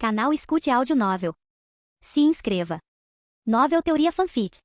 Canal Escute Áudio Novel. Se inscreva. Novel Teoria Fanfic.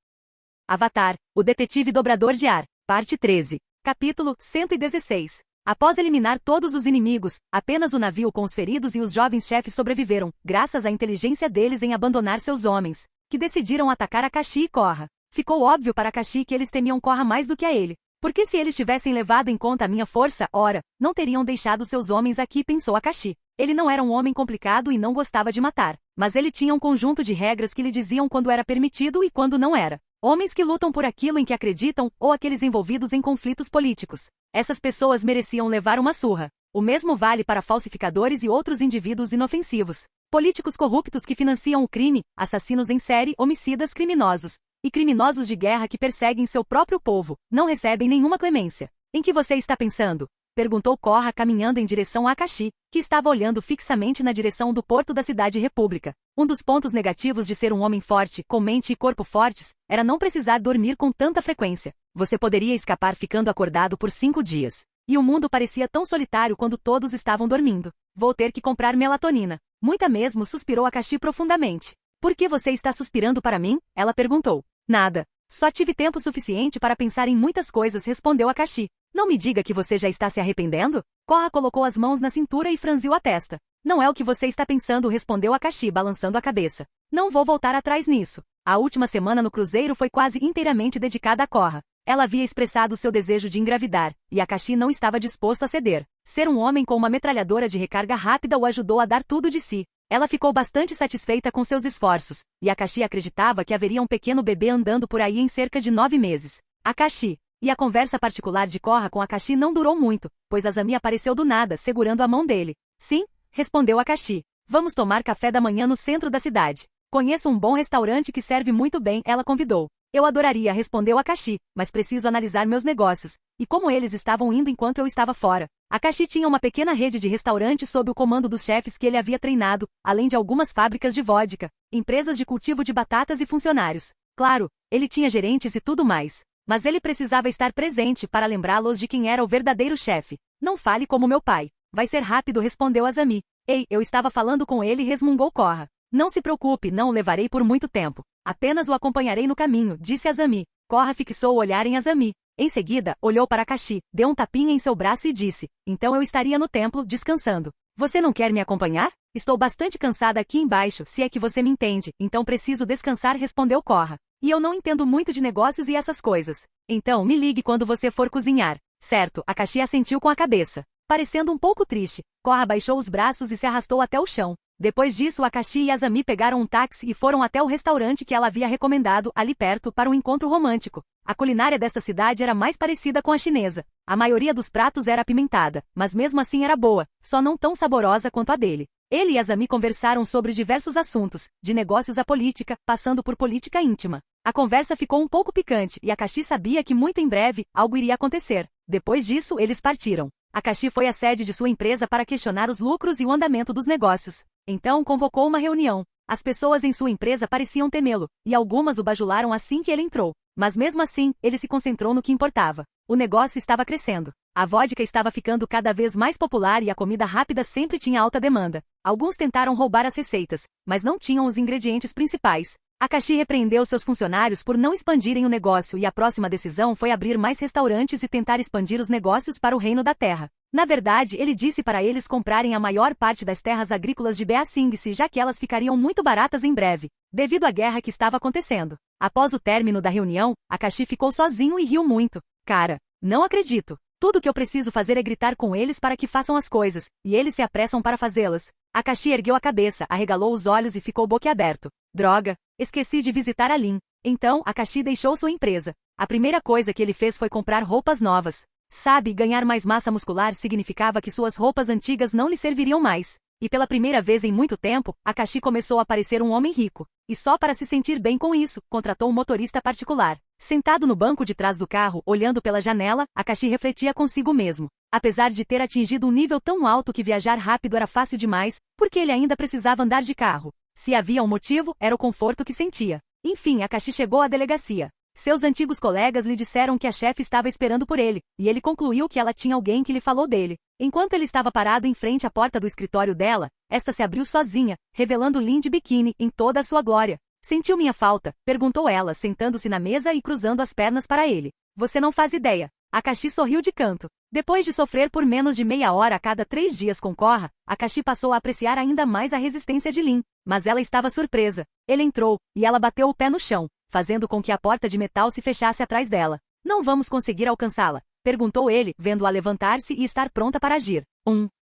Avatar, o Detetive Dobrador de Ar, Parte 13. Capítulo 116. Após eliminar todos os inimigos, apenas o navio com os feridos e os jovens chefes sobreviveram, graças à inteligência deles em abandonar seus homens, que decidiram atacar Akashi e Korra. Ficou óbvio para Akashi que eles temiam Korra mais do que a ele. Porque se eles tivessem levado em conta a minha força, ora, não teriam deixado seus homens aqui, pensou Akashi. Ele não era um homem complicado e não gostava de matar, mas ele tinha um conjunto de regras que lhe diziam quando era permitido e quando não era. Homens que lutam por aquilo em que acreditam ou aqueles envolvidos em conflitos políticos. Essas pessoas mereciam levar uma surra. O mesmo vale para falsificadores e outros indivíduos inofensivos. Políticos corruptos que financiam o crime, assassinos em série, homicidas criminosos. E criminosos de guerra que perseguem seu próprio povo, não recebem nenhuma clemência. Em que você está pensando? Perguntou Korra caminhando em direção a Akashi, que estava olhando fixamente na direção do porto da cidade república. Um dos pontos negativos de ser um homem forte, com mente e corpo fortes, era não precisar dormir com tanta frequência. Você poderia escapar ficando acordado por 5 dias. E o mundo parecia tão solitário quando todos estavam dormindo. Vou ter que comprar melatonina. Muita mesmo, suspirou Akashi profundamente. Por que você está suspirando para mim? Ela perguntou. Nada. Só tive tempo suficiente para pensar em muitas coisas, respondeu Akashi. Não me diga que você já está se arrependendo? Korra colocou as mãos na cintura e franziu a testa. Não é o que você está pensando, respondeu Akashi, balançando a cabeça. Não vou voltar atrás nisso. A última semana no cruzeiro foi quase inteiramente dedicada a Korra. Ela havia expressado seu desejo de engravidar, e Akashi não estava disposto a ceder. Ser um homem com uma metralhadora de recarga rápida o ajudou a dar tudo de si. Ela ficou bastante satisfeita com seus esforços, e Akashi acreditava que haveria um pequeno bebê andando por aí em cerca de 9 meses. Akashi. E a conversa particular de Korra com Akashi não durou muito, pois Azami apareceu do nada, segurando a mão dele. Sim, respondeu Akashi. Vamos tomar café da manhã no centro da cidade. Conheço um bom restaurante que serve muito bem, ela convidou. Eu adoraria, respondeu Akashi, mas preciso analisar meus negócios, e como eles estavam indo enquanto eu estava fora. Akashi tinha uma pequena rede de restaurantes sob o comando dos chefes que ele havia treinado, além de algumas fábricas de vodka, empresas de cultivo de batatas e funcionários. Claro, ele tinha gerentes e tudo mais. Mas ele precisava estar presente para lembrá-los de quem era o verdadeiro chefe. Não fale como meu pai. Vai ser rápido, respondeu Azami. Ei, eu estava falando com ele, resmungou Korra. Não se preocupe, não o levarei por muito tempo. Apenas o acompanharei no caminho, disse Azami. Korra fixou o olhar em Azami. Em seguida, olhou para Akashi, deu um tapinha em seu braço e disse, então eu estaria no templo, descansando. Você não quer me acompanhar? Estou bastante cansada aqui embaixo, se é que você me entende, então preciso descansar, respondeu Korra. E eu não entendo muito de negócios e essas coisas. Então me ligue quando você for cozinhar. Certo, Akashi assentiu com a cabeça. Parecendo um pouco triste, Korra baixou os braços e se arrastou até o chão. Depois disso, Akashi e Azami pegaram um táxi e foram até o restaurante que ela havia recomendado, ali perto, para um encontro romântico. A culinária desta cidade era mais parecida com a chinesa. A maioria dos pratos era apimentada, mas mesmo assim era boa, só não tão saborosa quanto a dele. Ele e Azami conversaram sobre diversos assuntos, de negócios à política, passando por política íntima. A conversa ficou um pouco picante e Akashi sabia que muito em breve, algo iria acontecer. Depois disso, eles partiram. Akashi foi à sede de sua empresa para questionar os lucros e o andamento dos negócios. Então convocou uma reunião. As pessoas em sua empresa pareciam temê-lo, e algumas o bajularam assim que ele entrou. Mas mesmo assim, ele se concentrou no que importava. O negócio estava crescendo. A vodka estava ficando cada vez mais popular e a comida rápida sempre tinha alta demanda. Alguns tentaram roubar as receitas, mas não tinham os ingredientes principais. Akashi repreendeu seus funcionários por não expandirem o negócio e a próxima decisão foi abrir mais restaurantes e tentar expandir os negócios para o Reino da Terra. Na verdade, ele disse para eles comprarem a maior parte das terras agrícolas de Ba Sing-se, já que elas ficariam muito baratas em breve, devido à guerra que estava acontecendo. Após o término da reunião, Akashi ficou sozinho e riu muito. Cara, não acredito. Tudo que eu preciso fazer é gritar com eles para que façam as coisas, e eles se apressam para fazê-las. Akashi ergueu a cabeça, arregalou os olhos e ficou boquiaberto. Droga, esqueci de visitar a Lin. Então, Akashi deixou sua empresa. A primeira coisa que ele fez foi comprar roupas novas. Sabe, ganhar mais massa muscular significava que suas roupas antigas não lhe serviriam mais. E pela primeira vez em muito tempo, Akashi começou a parecer um homem rico. E só para se sentir bem com isso, contratou um motorista particular. Sentado no banco de trás do carro, olhando pela janela, Akashi refletia consigo mesmo. Apesar de ter atingido um nível tão alto que viajar rápido era fácil demais, porque ele ainda precisava andar de carro. Se havia um motivo, era o conforto que sentia. Enfim, Akashi chegou à delegacia. Seus antigos colegas lhe disseram que a chefe estava esperando por ele, e ele concluiu que ela tinha alguém que lhe falou dele. Enquanto ele estava parado em frente à porta do escritório dela, Esta se abriu sozinha, revelando Lin de biquíni em toda a sua glória. Sentiu minha falta? Perguntou ela, sentando-se na mesa e cruzando as pernas para ele. Você não faz ideia. Akashi sorriu de canto. Depois de sofrer por menos de meia hora a cada 3 dias com Korra, Akashi passou a apreciar ainda mais a resistência de Lin. Mas ela estava surpresa. Ele entrou, e ela bateu o pé no chão, fazendo com que a porta de metal se fechasse atrás dela. Não vamos conseguir alcançá-la? Perguntou ele, vendo-a levantar-se e estar pronta para agir.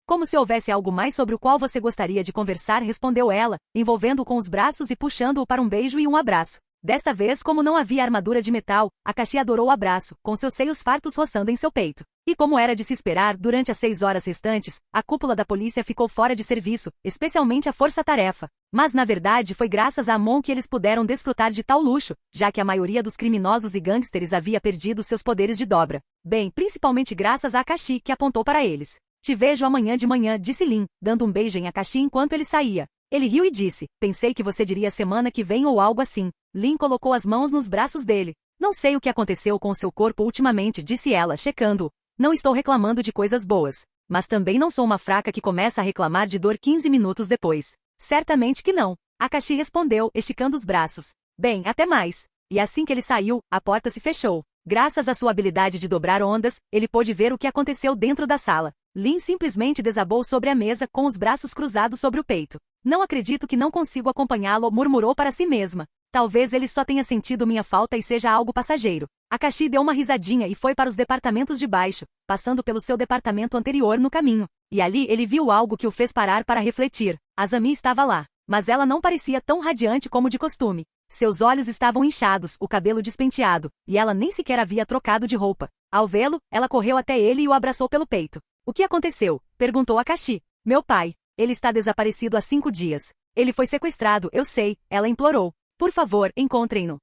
Como se houvesse algo mais sobre o qual você gostaria de conversar, respondeu ela, envolvendo-o com os braços e puxando-o para um beijo e um abraço. Desta vez, como não havia armadura de metal, Akashi adorou o abraço, com seus seios fartos roçando em seu peito. E como era de se esperar, durante as 6 horas restantes, a cúpula da polícia ficou fora de serviço, especialmente a força-tarefa. Mas na verdade foi graças a Amon que eles puderam desfrutar de tal luxo, já que a maioria dos criminosos e gangsters havia perdido seus poderes de dobra. Bem, principalmente graças a Akashi, que apontou para eles. Te vejo amanhã de manhã, disse Lin, dando um beijo em Akashi enquanto ele saía. Ele riu e disse, pensei que você diria semana que vem ou algo assim. Lin colocou as mãos nos braços dele. Não sei o que aconteceu com o seu corpo ultimamente, disse ela, checando-o. Não estou reclamando de coisas boas. Mas também não sou uma fraca que começa a reclamar de dor 15 minutos depois. Certamente que não. Akashi respondeu, esticando os braços. Bem, até mais. E assim que ele saiu, a porta se fechou. Graças à sua habilidade de dobrar ondas, ele pôde ver o que aconteceu dentro da sala. Lin simplesmente desabou sobre a mesa com os braços cruzados sobre o peito. Não acredito que não consigo acompanhá-lo, murmurou para si mesma. Talvez ele só tenha sentido minha falta e seja algo passageiro. Akashi deu uma risadinha e foi para os departamentos de baixo, passando pelo seu departamento anterior no caminho. E ali ele viu algo que o fez parar para refletir. Azami estava lá, mas ela não parecia tão radiante como de costume. Seus olhos estavam inchados, o cabelo despenteado, e ela nem sequer havia trocado de roupa. Ao vê-lo, ela correu até ele e o abraçou pelo peito. O que aconteceu? Perguntou Akashi. Meu pai. Ele está desaparecido há 5 dias. Ele foi sequestrado, eu sei, ela implorou. Por favor, encontrem-no.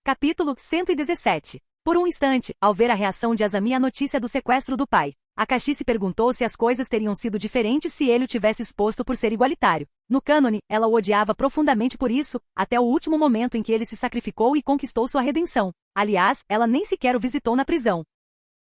Capítulo 117. Por um instante, ao ver a reação de Azami à notícia do sequestro do pai, Akashi se perguntou se as coisas teriam sido diferentes se ele o tivesse exposto por ser igualitário. No cânone, ela o odiava profundamente por isso, até o último momento em que ele se sacrificou e conquistou sua redenção. Aliás, ela nem sequer o visitou na prisão.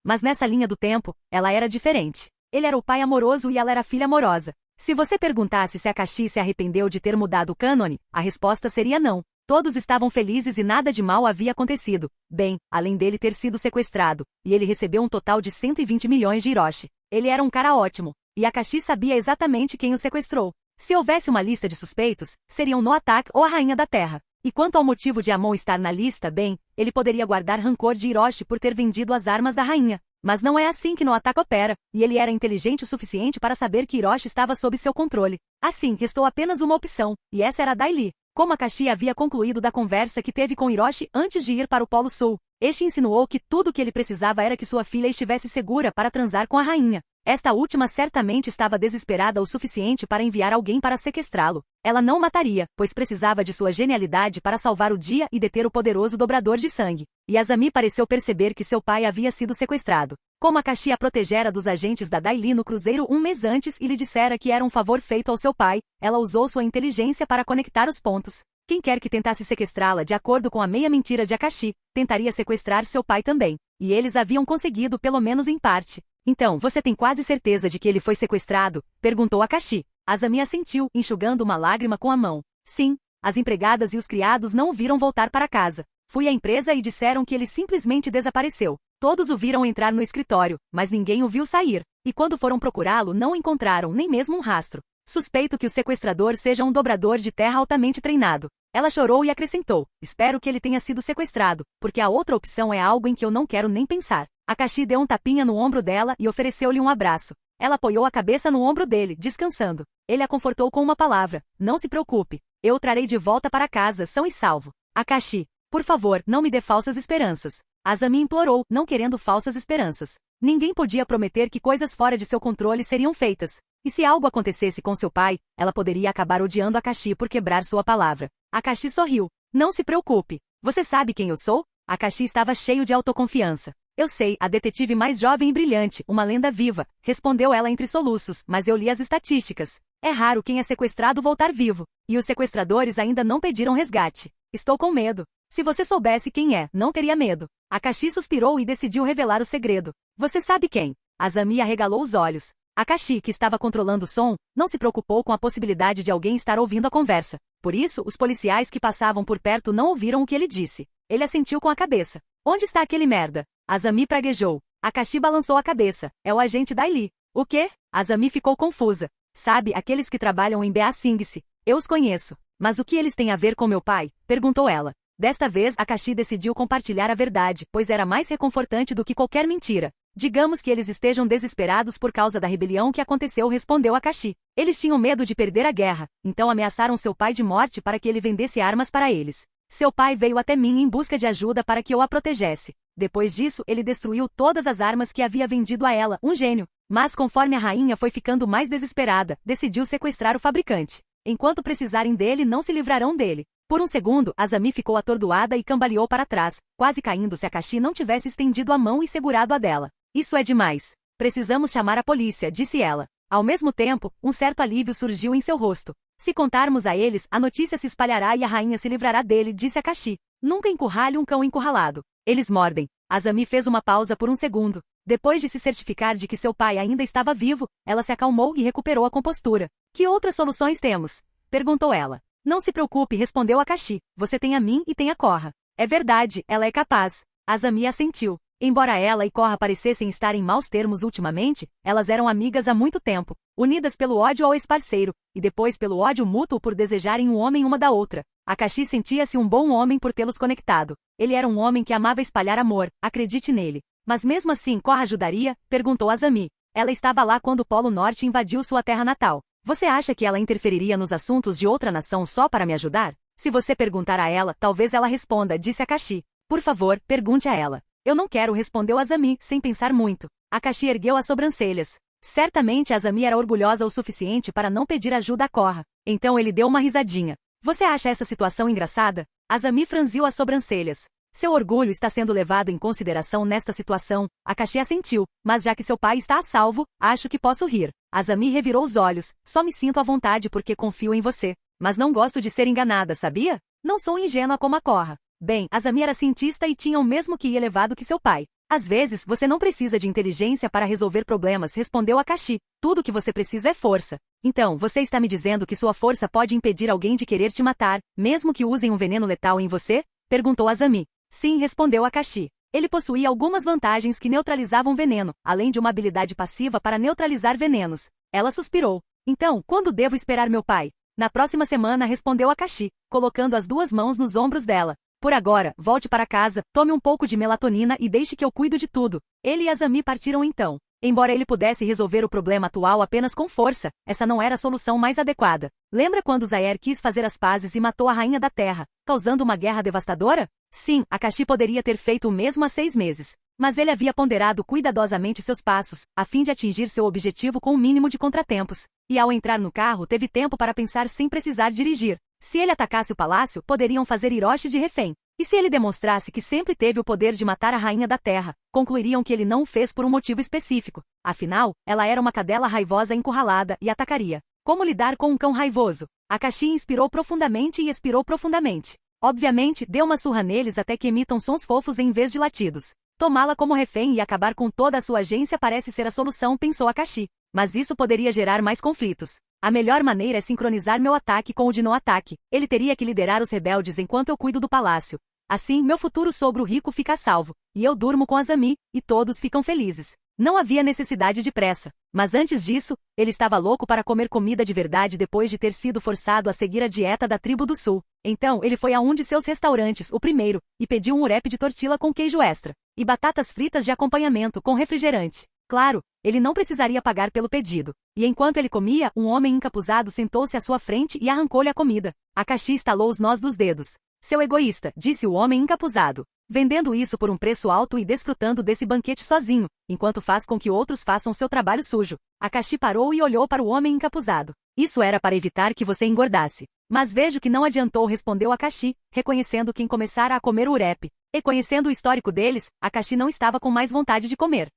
Mas nessa linha do tempo, ela era diferente. Ele era o pai amoroso e ela era a filha amorosa. Se você perguntasse se Akashi se arrependeu de ter mudado o cânone, a resposta seria não. Todos estavam felizes e nada de mal havia acontecido. Bem, além dele ter sido sequestrado, e ele recebeu um total de 120 milhões de Hiroshi. Ele era um cara ótimo, e Akashi sabia exatamente quem o sequestrou. Se houvesse uma lista de suspeitos, seriam Noatak ou a Rainha da Terra. E quanto ao motivo de Amon estar na lista, bem, ele poderia guardar rancor de Hiroshi por ter vendido as armas da rainha. Mas não é assim que Noatak opera, e ele era inteligente o suficiente para saber que Hiroshi estava sob seu controle. Assim, restou apenas uma opção, e essa era Dai Li. Como Akashi havia concluído da conversa que teve com Hiroshi antes de ir para o Polo Sul, este insinuou que tudo o que ele precisava era que sua filha estivesse segura para transar com a rainha. Esta última certamente estava desesperada o suficiente para enviar alguém para sequestrá-lo. Ela não o mataria, pois precisava de sua genialidade para salvar o dia e deter o poderoso dobrador de sangue. E Azami pareceu perceber que seu pai havia sido sequestrado. Como Akashi a protegera dos agentes da Dai Li no cruzeiro um mês antes e lhe dissera que era um favor feito ao seu pai, ela usou sua inteligência para conectar os pontos. Quem quer que tentasse sequestrá-la de acordo com a meia mentira de Akashi, tentaria sequestrar seu pai também. E eles haviam conseguido pelo menos em parte. Então, você tem quase certeza de que ele foi sequestrado? Perguntou Akashi. Azami assentiu, enxugando uma lágrima com a mão. Sim, as empregadas e os criados não o viram voltar para casa. Fui à empresa e disseram que ele simplesmente desapareceu. Todos o viram entrar no escritório, mas ninguém o viu sair. E quando foram procurá-lo, não encontraram nem mesmo um rastro. Suspeito que o sequestrador seja um dobrador de terra altamente treinado. Ela chorou e acrescentou, espero que ele tenha sido sequestrado, porque a outra opção é algo em que eu não quero nem pensar. Akashi deu um tapinha no ombro dela e ofereceu-lhe um abraço. Ela apoiou a cabeça no ombro dele, descansando. Ele a confortou com uma palavra, não se preocupe, eu o trarei de volta para casa são e salvo. Akashi, por favor, não me dê falsas esperanças. Azami implorou, não querendo falsas esperanças. Ninguém podia prometer que coisas fora de seu controle seriam feitas. E se algo acontecesse com seu pai, ela poderia acabar odiando Akashi por quebrar sua palavra. Akashi sorriu. Não se preocupe. Você sabe quem eu sou? Akashi estava cheio de autoconfiança. Eu sei, a detetive mais jovem e brilhante, uma lenda viva, respondeu ela entre soluços, mas eu li as estatísticas. É raro quem é sequestrado voltar vivo. E os sequestradores ainda não pediram resgate. Estou com medo. Se você soubesse quem é, não teria medo. Akashi suspirou e decidiu revelar o segredo. Você sabe quem? Azami arregalou os olhos. Akashi, que estava controlando o som, não se preocupou com a possibilidade de alguém estar ouvindo a conversa. Por isso, os policiais que passavam por perto não ouviram o que ele disse. Ele assentiu com a cabeça. Onde está aquele merda? Azami praguejou. Akashi balançou a cabeça. É o agente Daily. O quê? Azami ficou confusa. Sabe, aqueles que trabalham em Ba Singse. Eu os conheço. Mas o que eles têm a ver com meu pai? Perguntou ela. Desta vez, Akashi decidiu compartilhar a verdade, pois era mais reconfortante do que qualquer mentira. Digamos que eles estejam desesperados por causa da rebelião que aconteceu, respondeu Akashi. Eles tinham medo de perder a guerra, então ameaçaram seu pai de morte para que ele vendesse armas para eles. Seu pai veio até mim em busca de ajuda para que eu a protegesse. Depois disso, ele destruiu todas as armas que havia vendido a ela, um gênio. Mas conforme a rainha foi ficando mais desesperada, decidiu sequestrar o fabricante. Enquanto precisarem dele, não se livrarão dele. Por um segundo, Azami ficou atordoada e cambaleou para trás, quase caindo se Akashi não tivesse estendido a mão e segurado a dela. Isso é demais. Precisamos chamar a polícia, disse ela. Ao mesmo tempo, um certo alívio surgiu em seu rosto. Se contarmos a eles, a notícia se espalhará e a rainha se livrará dele, disse Akashi. Nunca encurralhe um cão encurralado. Eles mordem. Azami fez uma pausa por um segundo. Depois de se certificar de que seu pai ainda estava vivo, ela se acalmou e recuperou a compostura. Que outras soluções temos? Perguntou ela. Não se preocupe, respondeu Akashi. Você tem a mim e tem a Korra. É verdade, ela é capaz. Azami assentiu. Embora ela e Korra parecessem estar em maus termos ultimamente, elas eram amigas há muito tempo, unidas pelo ódio ao ex-parceiro, e depois pelo ódio mútuo por desejarem um homem uma da outra. Akashi sentia-se um bom homem por tê-los conectado. Ele era um homem que amava espalhar amor, acredite nele. Mas mesmo assim, Korra ajudaria? Perguntou Azami. Ela estava lá quando o Polo Norte invadiu sua terra natal. Você acha que ela interferiria nos assuntos de outra nação só para me ajudar? Se você perguntar a ela, talvez ela responda, disse Akashi. Por favor, pergunte a ela. Eu não quero, respondeu Azami, sem pensar muito. Akashi ergueu as sobrancelhas. Certamente Azami era orgulhosa o suficiente para não pedir ajuda a Korra. Então ele deu uma risadinha. Você acha essa situação engraçada? Azami franziu as sobrancelhas. Seu orgulho está sendo levado em consideração nesta situação, Akashi assentiu, mas já que seu pai está a salvo, acho que posso rir. Azami revirou os olhos, só me sinto à vontade porque confio em você. Mas não gosto de ser enganada, sabia? Não sou ingênua como a Korra. Bem, Azami era cientista e tinha o mesmo QI elevado que seu pai. Às vezes, você não precisa de inteligência para resolver problemas, respondeu Akashi. Tudo que você precisa é força. Então, você está me dizendo que sua força pode impedir alguém de querer te matar, mesmo que usem um veneno letal em você? Perguntou Azami. Sim, respondeu Akashi. Ele possuía algumas vantagens que neutralizavam veneno, além de uma habilidade passiva para neutralizar venenos. Ela suspirou. Então, quando devo esperar meu pai? Na próxima semana, respondeu Akashi, colocando as duas mãos nos ombros dela. Por agora, volte para casa, tome um pouco de melatonina e deixe que eu cuido de tudo. Ele e Azami partiram então. Embora ele pudesse resolver o problema atual apenas com força, essa não era a solução mais adequada. Lembra quando Zaire quis fazer as pazes e matou a rainha da terra, causando uma guerra devastadora? Sim, Akashi poderia ter feito o mesmo há 6 meses. Mas ele havia ponderado cuidadosamente seus passos, a fim de atingir seu objetivo com o mínimo de contratempos. E ao entrar no carro, teve tempo para pensar sem precisar dirigir. Se ele atacasse o palácio, poderiam fazer Hiroshi de refém. E se ele demonstrasse que sempre teve o poder de matar a rainha da terra, concluiriam que ele não o fez por um motivo específico. Afinal, ela era uma cadela raivosa encurralada e atacaria. Como lidar com um cão raivoso? Akashi inspirou profundamente e expirou profundamente. Obviamente, deu uma surra neles até que emitam sons fofos em vez de latidos. Tomá-la como refém e acabar com toda a sua agência parece ser a solução, pensou Akashi. Mas isso poderia gerar mais conflitos. A melhor maneira é sincronizar meu ataque com o de não ataque. Ele teria que liderar os rebeldes enquanto eu cuido do palácio. Assim, meu futuro sogro rico fica a salvo, e eu durmo com Azami, e todos ficam felizes. Não havia necessidade de pressa. Mas antes disso, ele estava louco para comer comida de verdade depois de ter sido forçado a seguir a dieta da tribo do sul. Então, ele foi a um de seus restaurantes, o primeiro, e pediu um urepe de tortilla com queijo extra. E batatas fritas de acompanhamento com refrigerante. Claro, ele não precisaria pagar pelo pedido. E enquanto ele comia, um homem encapuzado sentou-se à sua frente e arrancou-lhe a comida. Akashi estalou os nós dos dedos. Seu egoísta, disse o homem encapuzado. Vendendo isso por um preço alto e desfrutando desse banquete sozinho, enquanto faz com que outros façam seu trabalho sujo. Akashi parou e olhou para o homem encapuzado. Isso era para evitar que você engordasse. Mas vejo que não adiantou, respondeu Akashi, reconhecendo quem começara a comer o urepe. E conhecendo o histórico deles, Akashi não estava com mais vontade de comer.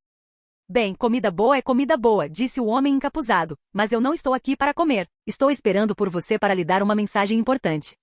Bem, comida boa é comida boa, disse o homem encapuzado, mas eu não estou aqui para comer. Estou esperando por você para lhe dar uma mensagem importante.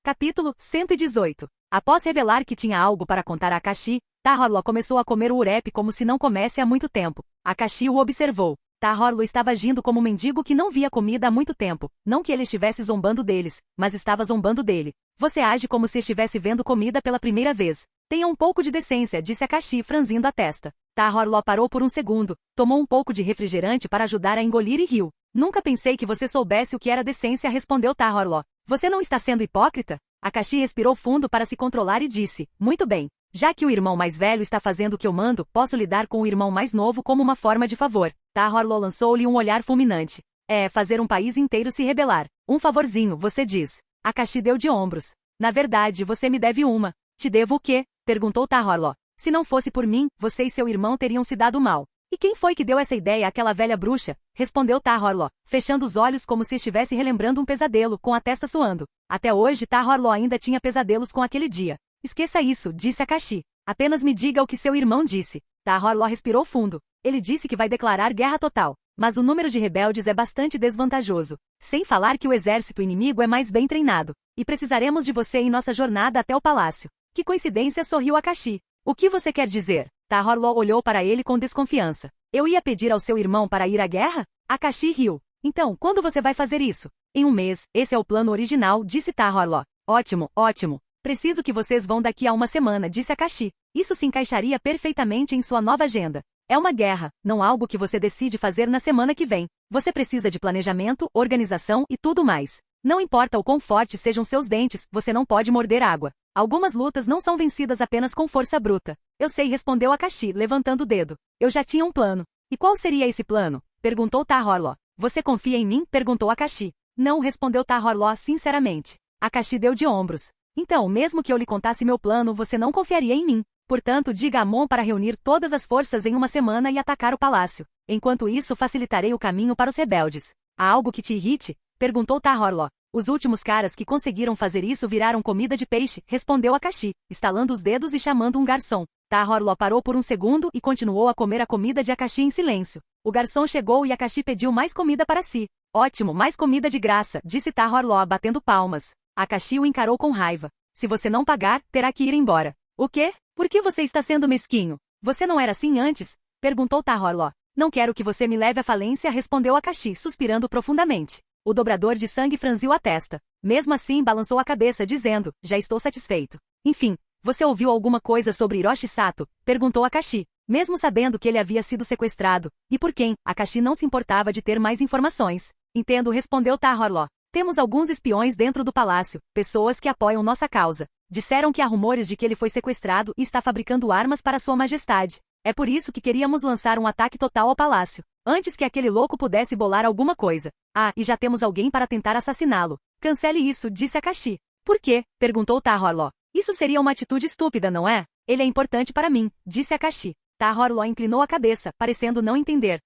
Capítulo 118. Após revelar que tinha algo para contar a Akashi, Tahorlo começou a comer o urep como se não comesse há muito tempo. Akashi o observou. Tahorlo estava agindo como um mendigo que não via comida há muito tempo. Não que ele estivesse zombando deles, mas estava zombando dele. Você age como se estivesse vendo comida pela primeira vez. Tenha um pouco de decência, disse Akashi franzindo a testa. Tahorlo parou por um segundo, tomou um pouco de refrigerante para ajudar a engolir e riu. Nunca pensei que você soubesse o que era decência, respondeu Tahorlo. Você não está sendo hipócrita? Akashi respirou fundo para se controlar e disse, muito bem. Já que o irmão mais velho está fazendo o que eu mando, posso lidar com o irmão mais novo como uma forma de favor. Tahorlo lançou-lhe um olhar fulminante. É fazer um país inteiro se rebelar. Um favorzinho, você diz. Akashi deu de ombros. Na verdade, você me deve uma. Te devo o quê? Perguntou Tahorlo. Se não fosse por mim, você e seu irmão teriam se dado mal. E quem foi que deu essa ideia àquela velha bruxa? Respondeu Tahorlo, fechando os olhos como se estivesse relembrando um pesadelo, com a testa suando. Até hoje Tahorlo ainda tinha pesadelos com aquele dia. Esqueça isso, disse Akashi. Apenas me diga o que seu irmão disse. Tahorlo respirou fundo. Ele disse que vai declarar guerra total. Mas o número de rebeldes é bastante desvantajoso. Sem falar que o exército inimigo é mais bem treinado. E precisaremos de você em nossa jornada até o palácio. Que coincidência, sorriu Akashi. O que você quer dizer? Tahorlo olhou para ele com desconfiança. Eu ia pedir ao seu irmão para ir à guerra? Akashi riu. Então, quando você vai fazer isso? Em um mês, esse é o plano original, disse Tahorlo. Ótimo, ótimo. Preciso que vocês vão daqui a uma semana, disse Akashi. Isso se encaixaria perfeitamente em sua nova agenda. É uma guerra, não algo que você decide fazer na semana que vem. Você precisa de planejamento, organização e tudo mais. Não importa o quão fortes sejam seus dentes, você não pode morder água. Algumas lutas não são vencidas apenas com força bruta. Eu sei, respondeu Akashi, levantando o dedo. Eu já tinha um plano. E qual seria esse plano? Perguntou Tahorlo. Você confia em mim? Perguntou Akashi. Não, respondeu Tahorlo sinceramente. Akashi deu de ombros. Então, mesmo que eu lhe contasse meu plano, você não confiaria em mim. Portanto, diga a Mon para reunir todas as forças em uma semana e atacar o palácio. Enquanto isso, facilitarei o caminho para os rebeldes. Há algo que te irrite? Perguntou Tahorlo. Os últimos caras que conseguiram fazer isso viraram comida de peixe, respondeu Akashi, estalando os dedos e chamando um garçom. Tahorlo parou por um segundo e continuou a comer a comida de Akashi em silêncio. O garçom chegou e Akashi pediu mais comida para si. Ótimo, mais comida de graça, disse Tahorlo batendo palmas. Akashi o encarou com raiva. Se você não pagar, terá que ir embora. O quê? Por que você está sendo mesquinho? Você não era assim antes? Perguntou Tahorlo. Não quero que você me leve à falência, respondeu Akashi, suspirando profundamente. O dobrador de sangue franziu a testa. Mesmo assim, balançou a cabeça, dizendo, já estou satisfeito. Enfim, você ouviu alguma coisa sobre Hiroshi Sato? Perguntou Akashi, mesmo sabendo que ele havia sido sequestrado. E por quem? Akashi não se importava de ter mais informações. Entendo, respondeu Tahorlo. Temos alguns espiões dentro do palácio, pessoas que apoiam nossa causa. Disseram que há rumores de que ele foi sequestrado e está fabricando armas para sua majestade. É por isso que queríamos lançar um ataque total ao palácio, antes que aquele louco pudesse bolar alguma coisa. Ah, e já temos alguém para tentar assassiná-lo. Cancele isso, disse Akashi. Por quê? Perguntou Tahorlo. Isso seria uma atitude estúpida, não é? Ele é importante para mim, disse Akashi. Tahorlo inclinou a cabeça, parecendo não entender.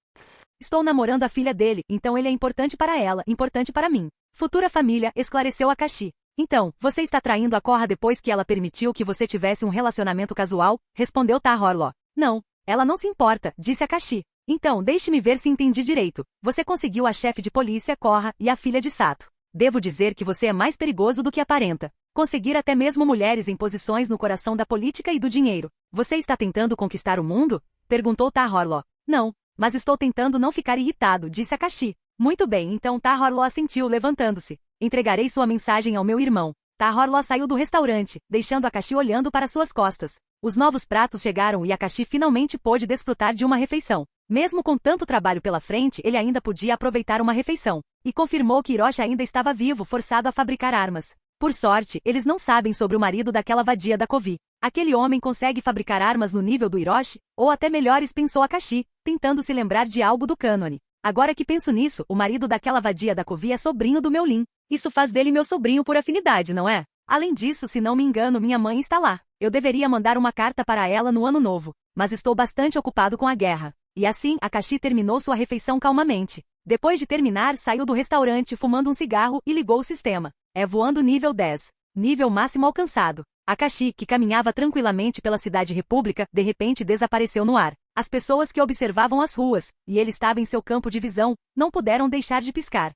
Estou namorando a filha dele, então ele é importante para ela, importante para mim. Futura família, esclareceu Akashi. Então, você está traindo a Korra depois que ela permitiu que você tivesse um relacionamento casual? Respondeu Tahorlo. Não, ela não se importa, disse Akashi. Então, deixe-me ver se entendi direito. Você conseguiu a chefe de polícia, Korra, e a filha de Sato. Devo dizer que você é mais perigoso do que aparenta. Conseguir até mesmo mulheres em posições no coração da política e do dinheiro. Você está tentando conquistar o mundo? Perguntou Tahorlo. Não, mas estou tentando não ficar irritado, disse Akashi. Muito bem, então Tahorlo assentiu, levantando-se. Entregarei sua mensagem ao meu irmão. Tahorlo saiu do restaurante, deixando Akashi olhando para suas costas. Os novos pratos chegaram e Akashi finalmente pôde desfrutar de uma refeição. Mesmo com tanto trabalho pela frente, ele ainda podia aproveitar uma refeição. E confirmou que Hiroshi ainda estava vivo, forçado a fabricar armas. Por sorte, eles não sabem sobre o marido daquela vadia da Kovi. Aquele homem consegue fabricar armas no nível do Hiroshi, ou até melhores, pensou Akashi, tentando se lembrar de algo do cânone. Agora que penso nisso, o marido daquela vadia da Kovi é sobrinho do meu Lin. Isso faz dele meu sobrinho por afinidade, não é? Além disso, se não me engano, minha mãe está lá. Eu deveria mandar uma carta para ela no ano novo, mas estou bastante ocupado com a guerra. E assim, Akashi terminou sua refeição calmamente. Depois de terminar, saiu do restaurante fumando um cigarro e ligou o sistema. É voando nível 10. Nível máximo alcançado. Akashi, que caminhava tranquilamente pela cidade república, de repente desapareceu no ar. As pessoas que observavam as ruas, e ele estava em seu campo de visão, não puderam deixar de piscar.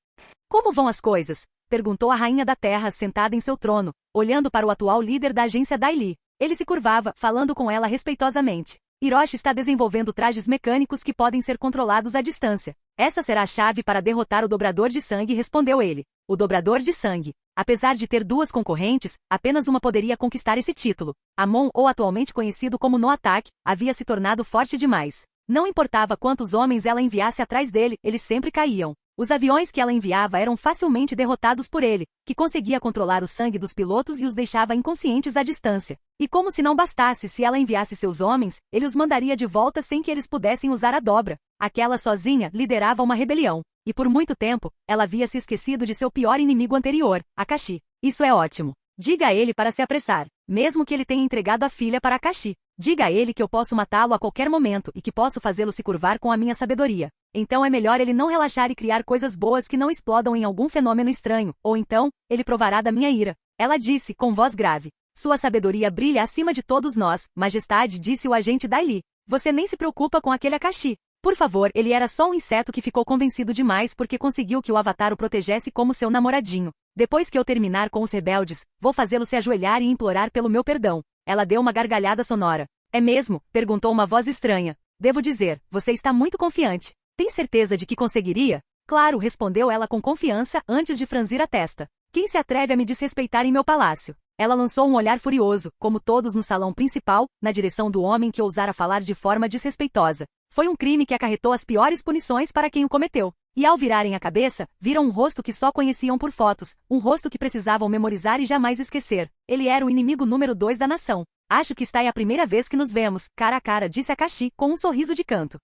Como vão as coisas? perguntou a rainha da terra sentada em seu trono, olhando para o atual líder da agência Dai Li. Ele se curvava, falando com ela respeitosamente. Hiroshi está desenvolvendo trajes mecânicos que podem ser controlados à distância. Essa será a chave para derrotar o dobrador de sangue, respondeu ele. O dobrador de sangue. Apesar de ter duas concorrentes, apenas uma poderia conquistar esse título. Amon, ou atualmente conhecido como No Attack, havia se tornado forte demais. Não importava quantos homens ela enviasse atrás dele, eles sempre caíam. Os aviões que ela enviava eram facilmente derrotados por ele, que conseguia controlar o sangue dos pilotos e os deixava inconscientes à distância. E como se não bastasse, se ela enviasse seus homens, ele os mandaria de volta sem que eles pudessem usar a dobra. Aquela sozinha liderava uma rebelião. E por muito tempo, ela havia se esquecido de seu pior inimigo anterior, Akashi. Isso é ótimo. Diga a ele para se apressar, mesmo que ele tenha entregado a filha para Akashi. Diga a ele que eu posso matá-lo a qualquer momento e que posso fazê-lo se curvar com a minha sabedoria. Então é melhor ele não relaxar e criar coisas boas que não explodam em algum fenômeno estranho, ou então, ele provará da minha ira. Ela disse, com voz grave. Sua sabedoria brilha acima de todos nós, majestade, disse o agente Dai Li. Você nem se preocupa com aquele Akashi. Por favor, ele era só um inseto que ficou convencido demais porque conseguiu que o Avatar o protegesse como seu namoradinho. Depois que eu terminar com os rebeldes, vou fazê-lo se ajoelhar e implorar pelo meu perdão. Ela deu uma gargalhada sonora. É mesmo? Perguntou uma voz estranha. Devo dizer, você está muito confiante. Tem certeza de que conseguiria? Claro, respondeu ela com confiança antes de franzir a testa. Quem se atreve a me desrespeitar em meu palácio? Ela lançou um olhar furioso, como todos no salão principal, na direção do homem que ousara falar de forma desrespeitosa. Foi um crime que acarretou as piores punições para quem o cometeu. E ao virarem a cabeça, viram um rosto que só conheciam por fotos, um rosto que precisavam memorizar e jamais esquecer. Ele era o inimigo número 2 da nação. Acho que está aí a primeira vez que nos vemos, cara a cara, disse Akashi, com um sorriso de canto.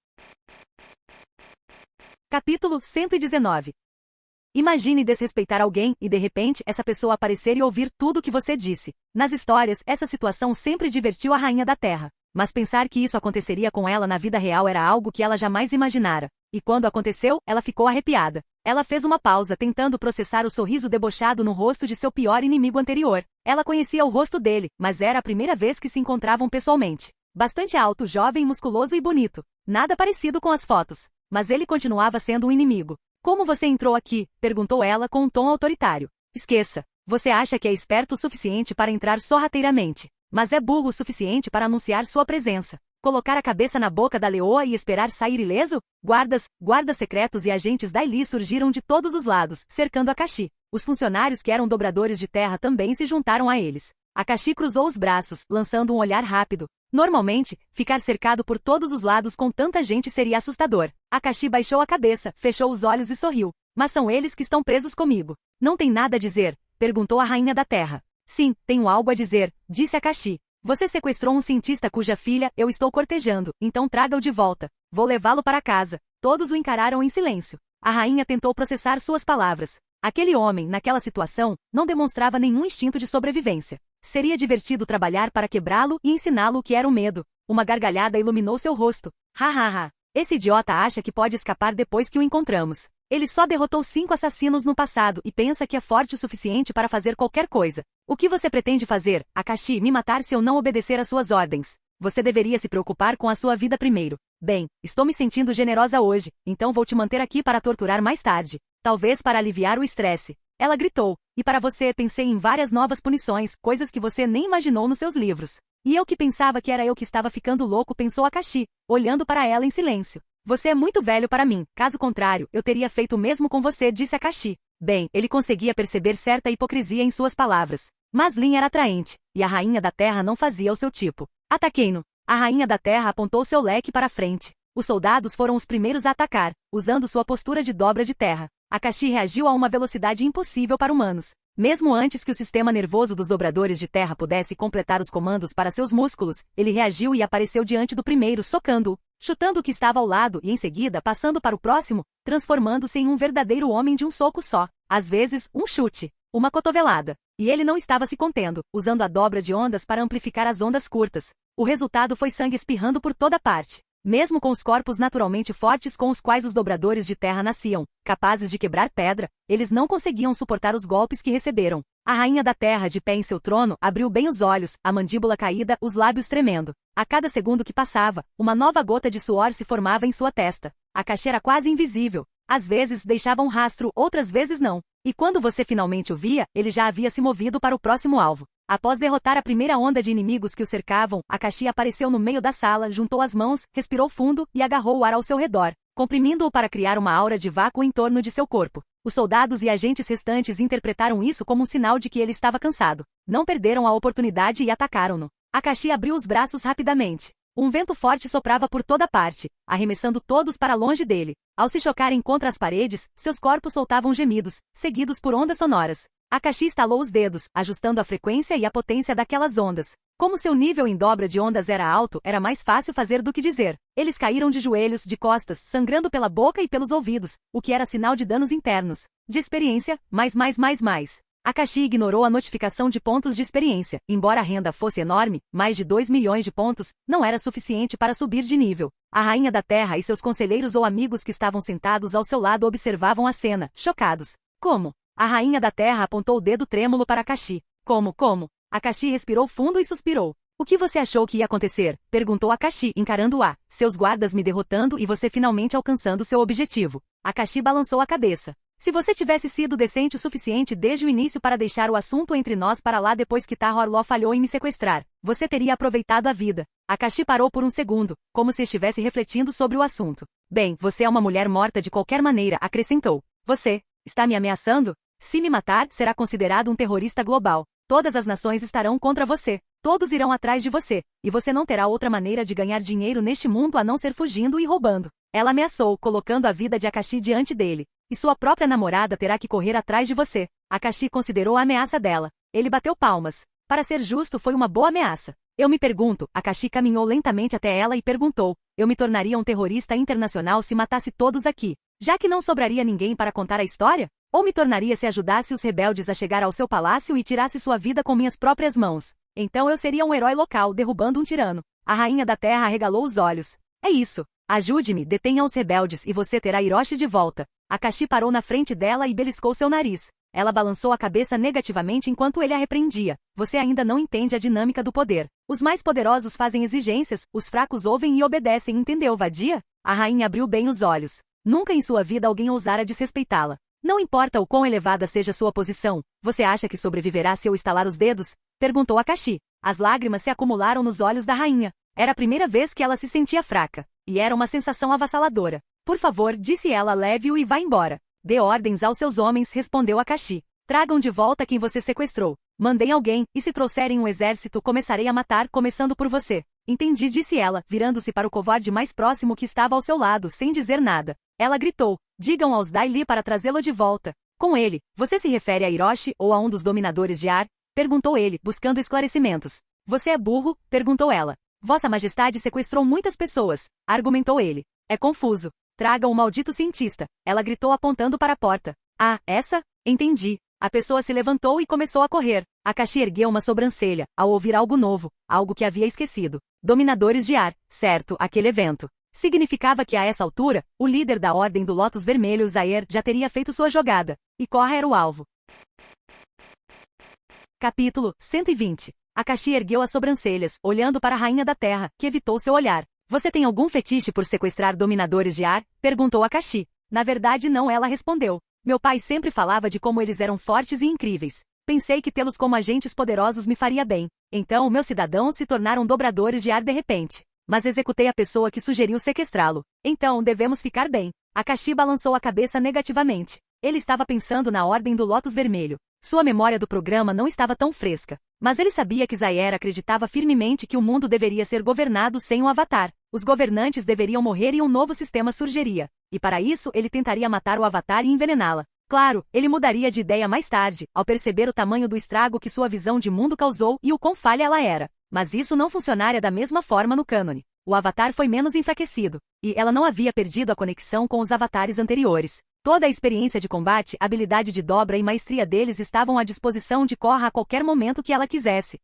Capítulo 119. Imagine desrespeitar alguém e de repente essa pessoa aparecer e ouvir tudo o que você disse. Nas histórias, essa situação sempre divertiu a rainha da terra. Mas pensar que isso aconteceria com ela na vida real era algo que ela jamais imaginara. E quando aconteceu, ela ficou arrepiada. Ela fez uma pausa tentando processar o sorriso debochado no rosto de seu pior inimigo anterior. Ela conhecia o rosto dele, mas era a primeira vez que se encontravam pessoalmente. Bastante alto, jovem, musculoso e bonito. Nada parecido com as fotos. Mas ele continuava sendo um inimigo. Como você entrou aqui? Perguntou ela com um tom autoritário. Esqueça. Você acha que é esperto o suficiente para entrar sorrateiramente, mas é burro o suficiente para anunciar sua presença. Colocar a cabeça na boca da leoa e esperar sair ileso? Guardas secretos e agentes Dai Li surgiram de todos os lados, cercando Akashi. Os funcionários que eram dobradores de terra também se juntaram a eles. Akashi cruzou os braços, lançando um olhar rápido. Normalmente, ficar cercado por todos os lados com tanta gente seria assustador. Akashi baixou a cabeça, fechou os olhos e sorriu. Mas são eles que estão presos comigo. Não tem nada a dizer? Perguntou a rainha da terra. Sim, tenho algo a dizer, disse Akashi. Você sequestrou um cientista cuja filha eu estou cortejando, então traga-o de volta. Vou levá-lo para casa. Todos o encararam em silêncio. A rainha tentou processar suas palavras. Aquele homem, naquela situação, não demonstrava nenhum instinto de sobrevivência. Seria divertido trabalhar para quebrá-lo e ensiná-lo o que era o medo. Uma gargalhada iluminou seu rosto. Ha. Esse idiota acha que pode escapar depois que o encontramos. Ele só derrotou 5 assassinos no passado e pensa que é forte o suficiente para fazer qualquer coisa. O que você pretende fazer, Akashi? Me matar se eu não obedecer às suas ordens. Você deveria se preocupar com a sua vida primeiro. Bem, estou me sentindo generosa hoje, então vou te manter aqui para torturar mais tarde. Talvez para aliviar o estresse. Ela gritou. E para você, pensei em várias novas punições, coisas que você nem imaginou nos seus livros. E eu que pensava que era eu que estava ficando louco, pensou Akashi, olhando para ela em silêncio. Você é muito velho para mim, caso contrário, eu teria feito o mesmo com você, disse Akashi. Bem, ele conseguia perceber certa hipocrisia em suas palavras. Mas Lin era atraente, e a rainha da terra não fazia o seu tipo. Ataquei-no. A rainha da terra apontou seu leque para frente. Os soldados foram os primeiros a atacar, usando sua postura de dobra de terra. Akashi reagiu a uma velocidade impossível para humanos. Mesmo antes que o sistema nervoso dos dobradores de terra pudesse completar os comandos para seus músculos, ele reagiu e apareceu diante do primeiro, socando-o, chutando o que estava ao lado e em seguida passando para o próximo, transformando-se em um verdadeiro homem de um soco só. Às vezes, um chute, uma cotovelada. E ele não estava se contendo, usando a dobra de ondas para amplificar as ondas curtas. O resultado foi sangue espirrando por toda parte. Mesmo com os corpos naturalmente fortes com os quais os dobradores de terra nasciam, capazes de quebrar pedra, eles não conseguiam suportar os golpes que receberam. A rainha da terra, de pé em seu trono, abriu bem os olhos, a mandíbula caída, os lábios tremendo. A cada segundo que passava, uma nova gota de suor se formava em sua testa. Akashi era quase invisível. Às vezes deixava um rastro, outras vezes não. E quando você finalmente o via, ele já havia se movido para o próximo alvo. Após derrotar a primeira onda de inimigos que o cercavam, Akashi apareceu no meio da sala, juntou as mãos, respirou fundo e agarrou o ar ao seu redor, comprimindo-o para criar uma aura de vácuo em torno de seu corpo. Os soldados e agentes restantes interpretaram isso como um sinal de que ele estava cansado. Não perderam a oportunidade e atacaram-no. Akashi abriu os braços rapidamente. Um vento forte soprava por toda parte, arremessando todos para longe dele. Ao se chocarem contra as paredes, seus corpos soltavam gemidos, seguidos por ondas sonoras. Akashi estalou os dedos, ajustando a frequência e a potência daquelas ondas. Como seu nível em dobra de ondas era alto, era mais fácil fazer do que dizer. Eles caíram de joelhos, de costas, sangrando pela boca e pelos ouvidos, o que era sinal de danos internos. De experiência, mais. Akashi ignorou a notificação de pontos de experiência. Embora a renda fosse enorme, mais de 2 milhões de pontos, não era suficiente para subir de nível. A Rainha da Terra e seus conselheiros ou amigos que estavam sentados ao seu lado observavam a cena, chocados. Como? A Rainha da Terra apontou o dedo trêmulo para Akashi. Como? Akashi respirou fundo e suspirou. O que você achou que ia acontecer? Perguntou Akashi, encarando-a. Seus guardas me derrotando e você finalmente alcançando seu objetivo. Akashi balançou a cabeça. Se você tivesse sido decente o suficiente desde o início para deixar o assunto entre nós para lá depois que Tahor-Law falhou em me sequestrar, você teria aproveitado a vida. Akashi parou por um segundo, como se estivesse refletindo sobre o assunto. Bem, você é uma mulher morta de qualquer maneira, acrescentou. Você está me ameaçando? Se me matar, será considerado um terrorista global. Todas as nações estarão contra você. Todos irão atrás de você. E você não terá outra maneira de ganhar dinheiro neste mundo a não ser fugindo e roubando. Ela ameaçou, colocando a vida de Akashi diante dele. E sua própria namorada terá que correr atrás de você. Akashi considerou a ameaça dela. Ele bateu palmas. Para ser justo, foi uma boa ameaça. Eu me pergunto, Akashi caminhou lentamente até ela e perguntou. Eu me tornaria um terrorista internacional se matasse todos aqui. Já que não sobraria ninguém para contar a história? Ou me tornaria se ajudasse os rebeldes a chegar ao seu palácio e tirasse sua vida com minhas próprias mãos? Então eu seria um herói local, derrubando um tirano. A Rainha da Terra arregalou os olhos. É isso. Ajude-me, detenha os rebeldes e você terá Hiroshi de volta. Akashi parou na frente dela e beliscou seu nariz. Ela balançou a cabeça negativamente enquanto ele a repreendia. Você ainda não entende a dinâmica do poder. Os mais poderosos fazem exigências, os fracos ouvem e obedecem, entendeu, vadia? A rainha abriu bem os olhos. Nunca em sua vida alguém ousara desrespeitá-la. Não importa o quão elevada seja sua posição, você acha que sobreviverá se eu estalar os dedos? Perguntou Akashi. As lágrimas se acumularam nos olhos da rainha. Era a primeira vez que ela se sentia fraca. E era uma sensação avassaladora. Por favor, disse ela, leve-o e vá embora. Dê ordens aos seus homens, respondeu Akashi. Tragam de volta quem você sequestrou. Mandem alguém, e se trouxerem um exército começarei a matar, começando por você. Entendi, disse ela, virando-se para o covarde mais próximo que estava ao seu lado, sem dizer nada. Ela gritou. Digam aos Dai Li para trazê-lo de volta. Com ele, você se refere a Hiroshi ou a um dos dominadores de ar? Perguntou ele, buscando esclarecimentos. Você é burro? Perguntou ela. Vossa Majestade sequestrou muitas pessoas, argumentou ele. É confuso. Tragam o maldito cientista. Ela gritou apontando para a porta. Ah, essa? Entendi. A pessoa se levantou e começou a correr. Akashi ergueu uma sobrancelha, ao ouvir algo novo, algo que havia esquecido. Dominadores de ar, certo, aquele evento. Significava que a essa altura, o líder da Ordem do Lótus Vermelho, Zair, já teria feito sua jogada. E Korra era o alvo. Capítulo 120. Akashi ergueu as sobrancelhas, olhando para a Rainha da Terra, que evitou seu olhar. Você tem algum fetiche por sequestrar dominadores de ar? Perguntou Akashi. Na verdade não, ela respondeu. Meu pai sempre falava de como eles eram fortes e incríveis. Pensei que tê-los como agentes poderosos me faria bem. Então meus cidadãos se tornaram dobradores de ar de repente. Mas executei a pessoa que sugeriu sequestrá-lo. Então devemos ficar bem. Akashi balançou a cabeça negativamente. Ele estava pensando na Ordem do Lótus Vermelho. Sua memória do programa não estava tão fresca. Mas ele sabia que Zair acreditava firmemente que o mundo deveria ser governado sem um avatar. Os governantes deveriam morrer e um novo sistema surgiria. E para isso ele tentaria matar o avatar e envenená-la. Claro, ele mudaria de ideia mais tarde, ao perceber o tamanho do estrago que sua visão de mundo causou e o quão falha ela era. Mas isso não funcionaria da mesma forma no cânone. O avatar foi menos enfraquecido, e ela não havia perdido a conexão com os avatares anteriores. Toda a experiência de combate, habilidade de dobra e maestria deles estavam à disposição de Korra a qualquer momento que ela quisesse.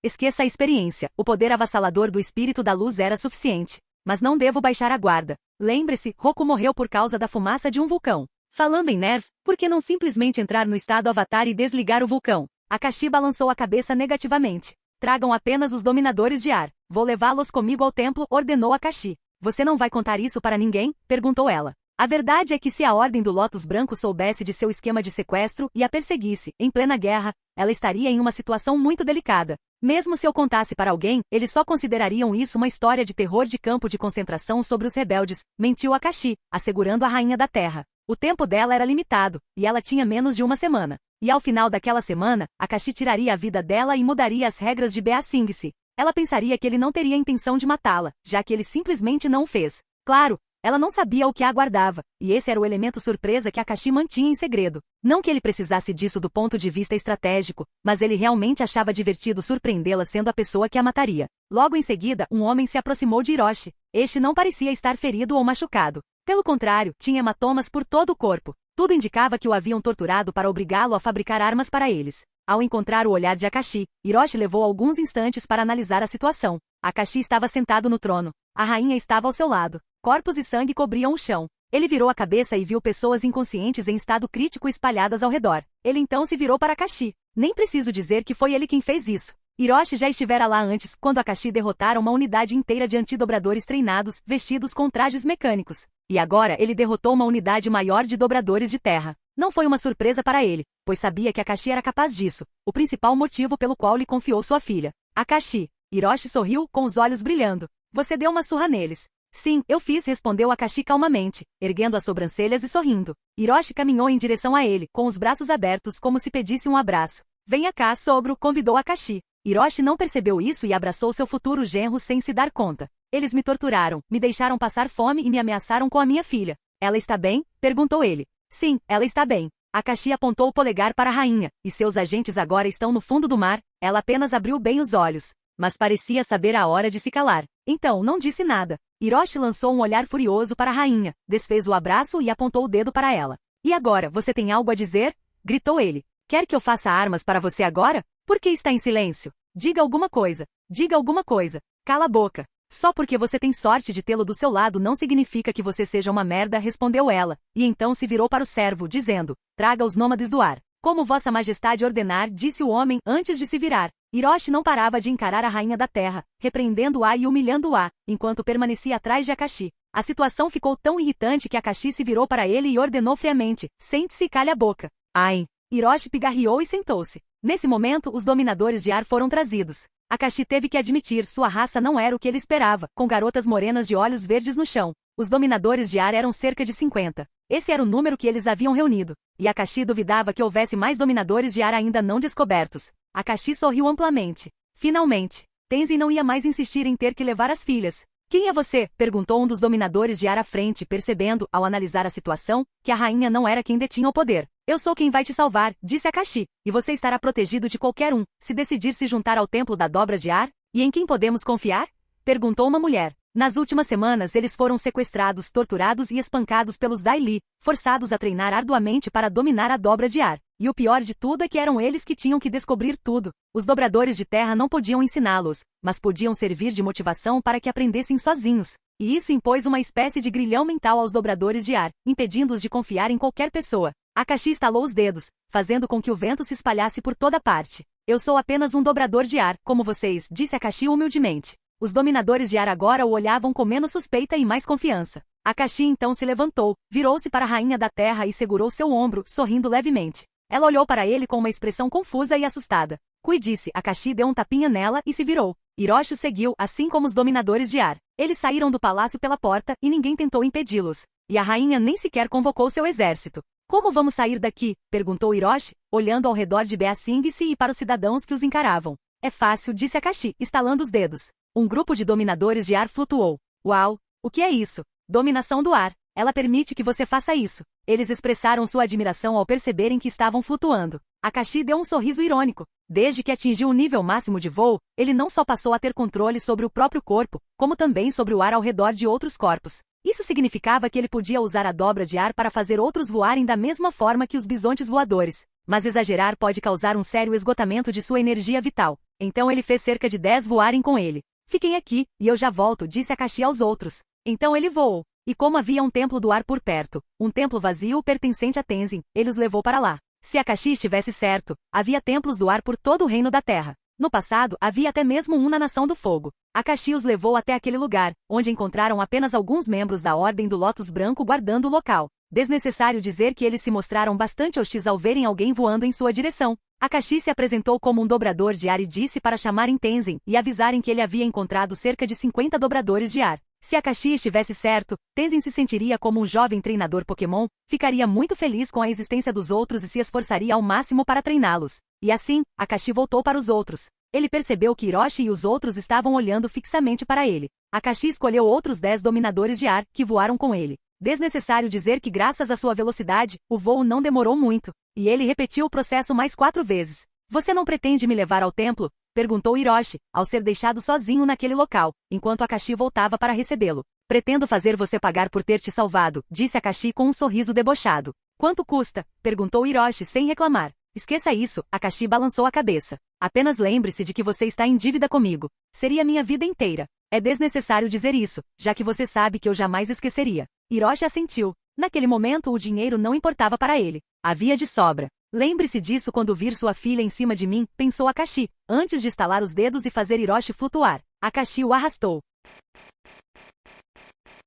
Esqueça a experiência, o poder avassalador do espírito da luz era suficiente. Mas não devo baixar a guarda. Lembre-se, Roku morreu por causa da fumaça de um vulcão. Falando em Nerv, por que não simplesmente entrar no estado avatar e desligar o vulcão? Akashi balançou a cabeça negativamente. Tragam apenas os dominadores de ar. Vou levá-los comigo ao templo, ordenou Akashi. Você não vai contar isso para ninguém? Perguntou ela. A verdade é que se a Ordem do Lótus Branco soubesse de seu esquema de sequestro e a perseguisse, em plena guerra, ela estaria em uma situação muito delicada. Mesmo se eu contasse para alguém, eles só considerariam isso uma história de terror de campo de concentração sobre os rebeldes, mentiu Akashi, assegurando a Rainha da Terra. O tempo dela era limitado, e ela tinha menos de uma semana. E ao final daquela semana, Akashi tiraria a vida dela e mudaria as regras de Ba Sing-se. Ela pensaria que ele não teria intenção de matá-la, já que ele simplesmente não o fez. Claro, ela não sabia o que a aguardava, e esse era o elemento surpresa que Akashi mantinha em segredo. Não que ele precisasse disso do ponto de vista estratégico, mas ele realmente achava divertido surpreendê-la sendo a pessoa que a mataria. Logo em seguida, um homem se aproximou de Hiroshi. Este não parecia estar ferido ou machucado. Pelo contrário, tinha hematomas por todo o corpo. Tudo indicava que o haviam torturado para obrigá-lo a fabricar armas para eles. Ao encontrar o olhar de Akashi, Hiroshi levou alguns instantes para analisar a situação. Akashi estava sentado no trono. A rainha estava ao seu lado. Corpos e sangue cobriam o chão. Ele virou a cabeça e viu pessoas inconscientes em estado crítico espalhadas ao redor. Ele então se virou para Akashi. Nem preciso dizer que foi ele quem fez isso. Hiroshi já estivera lá antes, quando Akashi derrotara uma unidade inteira de antidobradores treinados, vestidos com trajes mecânicos. E agora ele derrotou uma unidade maior de dobradores de terra. Não foi uma surpresa para ele, pois sabia que Akashi era capaz disso, o principal motivo pelo qual lhe confiou sua filha. Akashi. Hiroshi sorriu, com os olhos brilhando. Você deu uma surra neles. Sim, eu fiz, respondeu Akashi calmamente, erguendo as sobrancelhas e sorrindo. Hiroshi caminhou em direção a ele, com os braços abertos como se pedisse um abraço. Venha cá, sogro, convidou Akashi. Hiroshi não percebeu isso e abraçou seu futuro genro sem se dar conta. Eles me torturaram, me deixaram passar fome e me ameaçaram com a minha filha. Ela está bem? Perguntou ele. Sim, ela está bem. Akashi apontou o polegar para a rainha, e seus agentes agora estão no fundo do mar. Ela apenas abriu bem os olhos, mas parecia saber a hora de se calar. Então, não disse nada. Hiroshi lançou um olhar furioso para a rainha, desfez o abraço e apontou o dedo para ela. E agora, você tem algo a dizer? Gritou ele. Quer que eu faça armas para você agora? Por que está em silêncio? Diga alguma coisa. Diga alguma coisa. Cala a boca. Só porque você tem sorte de tê-lo do seu lado não significa que você seja uma merda, respondeu ela, e então se virou para o servo, dizendo, traga os nômades do ar. Como vossa majestade ordenar, disse o homem antes de se virar. Hiroshi não parava de encarar a rainha da terra, repreendendo-a e humilhando-a, enquanto permanecia atrás de Akashi. A situação ficou tão irritante que Akashi se virou para ele e ordenou friamente, sente-se e calhe a boca. Ai! Hiroshi pigarreou e sentou-se. Nesse momento, os dominadores de ar foram trazidos. Akashi teve que admitir, sua raça não era o que ele esperava, com garotas morenas de olhos verdes no chão. Os dominadores de ar eram cerca de 50. Esse era o número que eles haviam reunido. E Akashi duvidava que houvesse mais dominadores de ar ainda não descobertos. Akashi sorriu amplamente. Finalmente. Tenzin não ia mais insistir em ter que levar as filhas. Quem é você? Perguntou um dos dominadores de ar à frente, percebendo, ao analisar a situação, que a rainha não era quem detinha o poder. Eu sou quem vai te salvar, disse Akashi, e você estará protegido de qualquer um, se decidir se juntar ao templo da dobra de ar? E em quem podemos confiar? Perguntou uma mulher. Nas últimas semanas eles foram sequestrados, torturados e espancados pelos Dai Li, forçados a treinar arduamente para dominar a dobra de ar. E o pior de tudo é que eram eles que tinham que descobrir tudo. Os dobradores de terra não podiam ensiná-los, mas podiam servir de motivação para que aprendessem sozinhos. E isso impôs uma espécie de grilhão mental aos dobradores de ar, impedindo-os de confiar em qualquer pessoa. Akashi estalou os dedos, fazendo com que o vento se espalhasse por toda parte. Eu sou apenas um dobrador de ar, como vocês, disse Akashi humildemente. Os dominadores de ar agora o olhavam com menos suspeita e mais confiança. Akashi então se levantou, virou-se para a rainha da terra e segurou seu ombro, sorrindo levemente. Ela olhou para ele com uma expressão confusa e assustada. Cuide-se, Akashi deu um tapinha nela e se virou. Hiroshi o seguiu, assim como os dominadores de ar. Eles saíram do palácio pela porta e ninguém tentou impedi-los. E a rainha nem sequer convocou seu exército. Como vamos sair daqui? Perguntou Hiroshi, olhando ao redor de Ba Sing-se e para os cidadãos que os encaravam. É fácil, disse Akashi, estalando os dedos. Um grupo de dominadores de ar flutuou. Uau! O que é isso? Dominação do ar. Ela permite que você faça isso. Eles expressaram sua admiração ao perceberem que estavam flutuando. Akashi deu um sorriso irônico. Desde que atingiu o nível máximo de voo, ele não só passou a ter controle sobre o próprio corpo, como também sobre o ar ao redor de outros corpos. Isso significava que ele podia usar a dobra de ar para fazer outros voarem da mesma forma que os bisontes voadores. Mas exagerar pode causar um sério esgotamento de sua energia vital. Então ele fez cerca de 10 voarem com ele. Fiquem aqui, e eu já volto, disse Akashi aos outros. Então ele voou. E como havia um templo do ar por perto, um templo vazio pertencente a Tenzin, ele os levou para lá. Se Akashi estivesse certo, havia templos do ar por todo o reino da terra. No passado, havia até mesmo um na Nação do Fogo. Akashi os levou até aquele lugar, onde encontraram apenas alguns membros da Ordem do Lótus Branco guardando o local. Desnecessário dizer que eles se mostraram bastante hostis ao verem alguém voando em sua direção. Akashi se apresentou como um dobrador de ar e disse para chamarem Tenzin e avisarem que ele havia encontrado cerca de 50 dobradores de ar. Se Akashi estivesse certo, Tenzin se sentiria como um jovem treinador Pokémon, ficaria muito feliz com a existência dos outros e se esforçaria ao máximo para treiná-los. E assim, Akashi voltou para os outros. Ele percebeu que Hiroshi e os outros estavam olhando fixamente para ele. Akashi escolheu outros 10 dominadores de ar, que voaram com ele. Desnecessário dizer que graças à sua velocidade, o voo não demorou muito, e ele repetiu o processo mais 4 vezes. Você não pretende me levar ao templo? Perguntou Hiroshi, ao ser deixado sozinho naquele local, enquanto Akashi voltava para recebê-lo. Pretendo fazer você pagar por ter te salvado, disse Akashi com um sorriso debochado. Quanto custa? Perguntou Hiroshi sem reclamar. Esqueça isso, Akashi balançou a cabeça. Apenas lembre-se de que você está em dívida comigo. Seria minha vida inteira. É desnecessário dizer isso, já que você sabe que eu jamais esqueceria. Hiroshi assentiu. Naquele momento o dinheiro não importava para ele. Havia de sobra. Lembre-se disso quando vir sua filha em cima de mim, pensou Akashi, antes de estalar os dedos e fazer Hiroshi flutuar. Akashi o arrastou.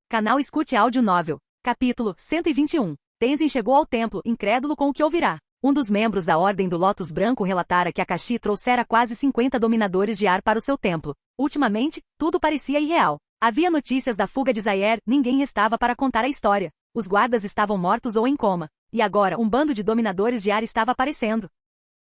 Canal Escute Áudio Novel. Capítulo 121. Tenzin chegou ao templo, incrédulo com o que ouvirá. Um dos membros da Ordem do Lótus Branco relatara que Akashi trouxera quase 50 dominadores de ar para o seu templo. Ultimamente, tudo parecia irreal. Havia notícias da fuga de Zaire, ninguém restava para contar a história. Os guardas estavam mortos ou em coma. E agora, um bando de dominadores de ar estava aparecendo.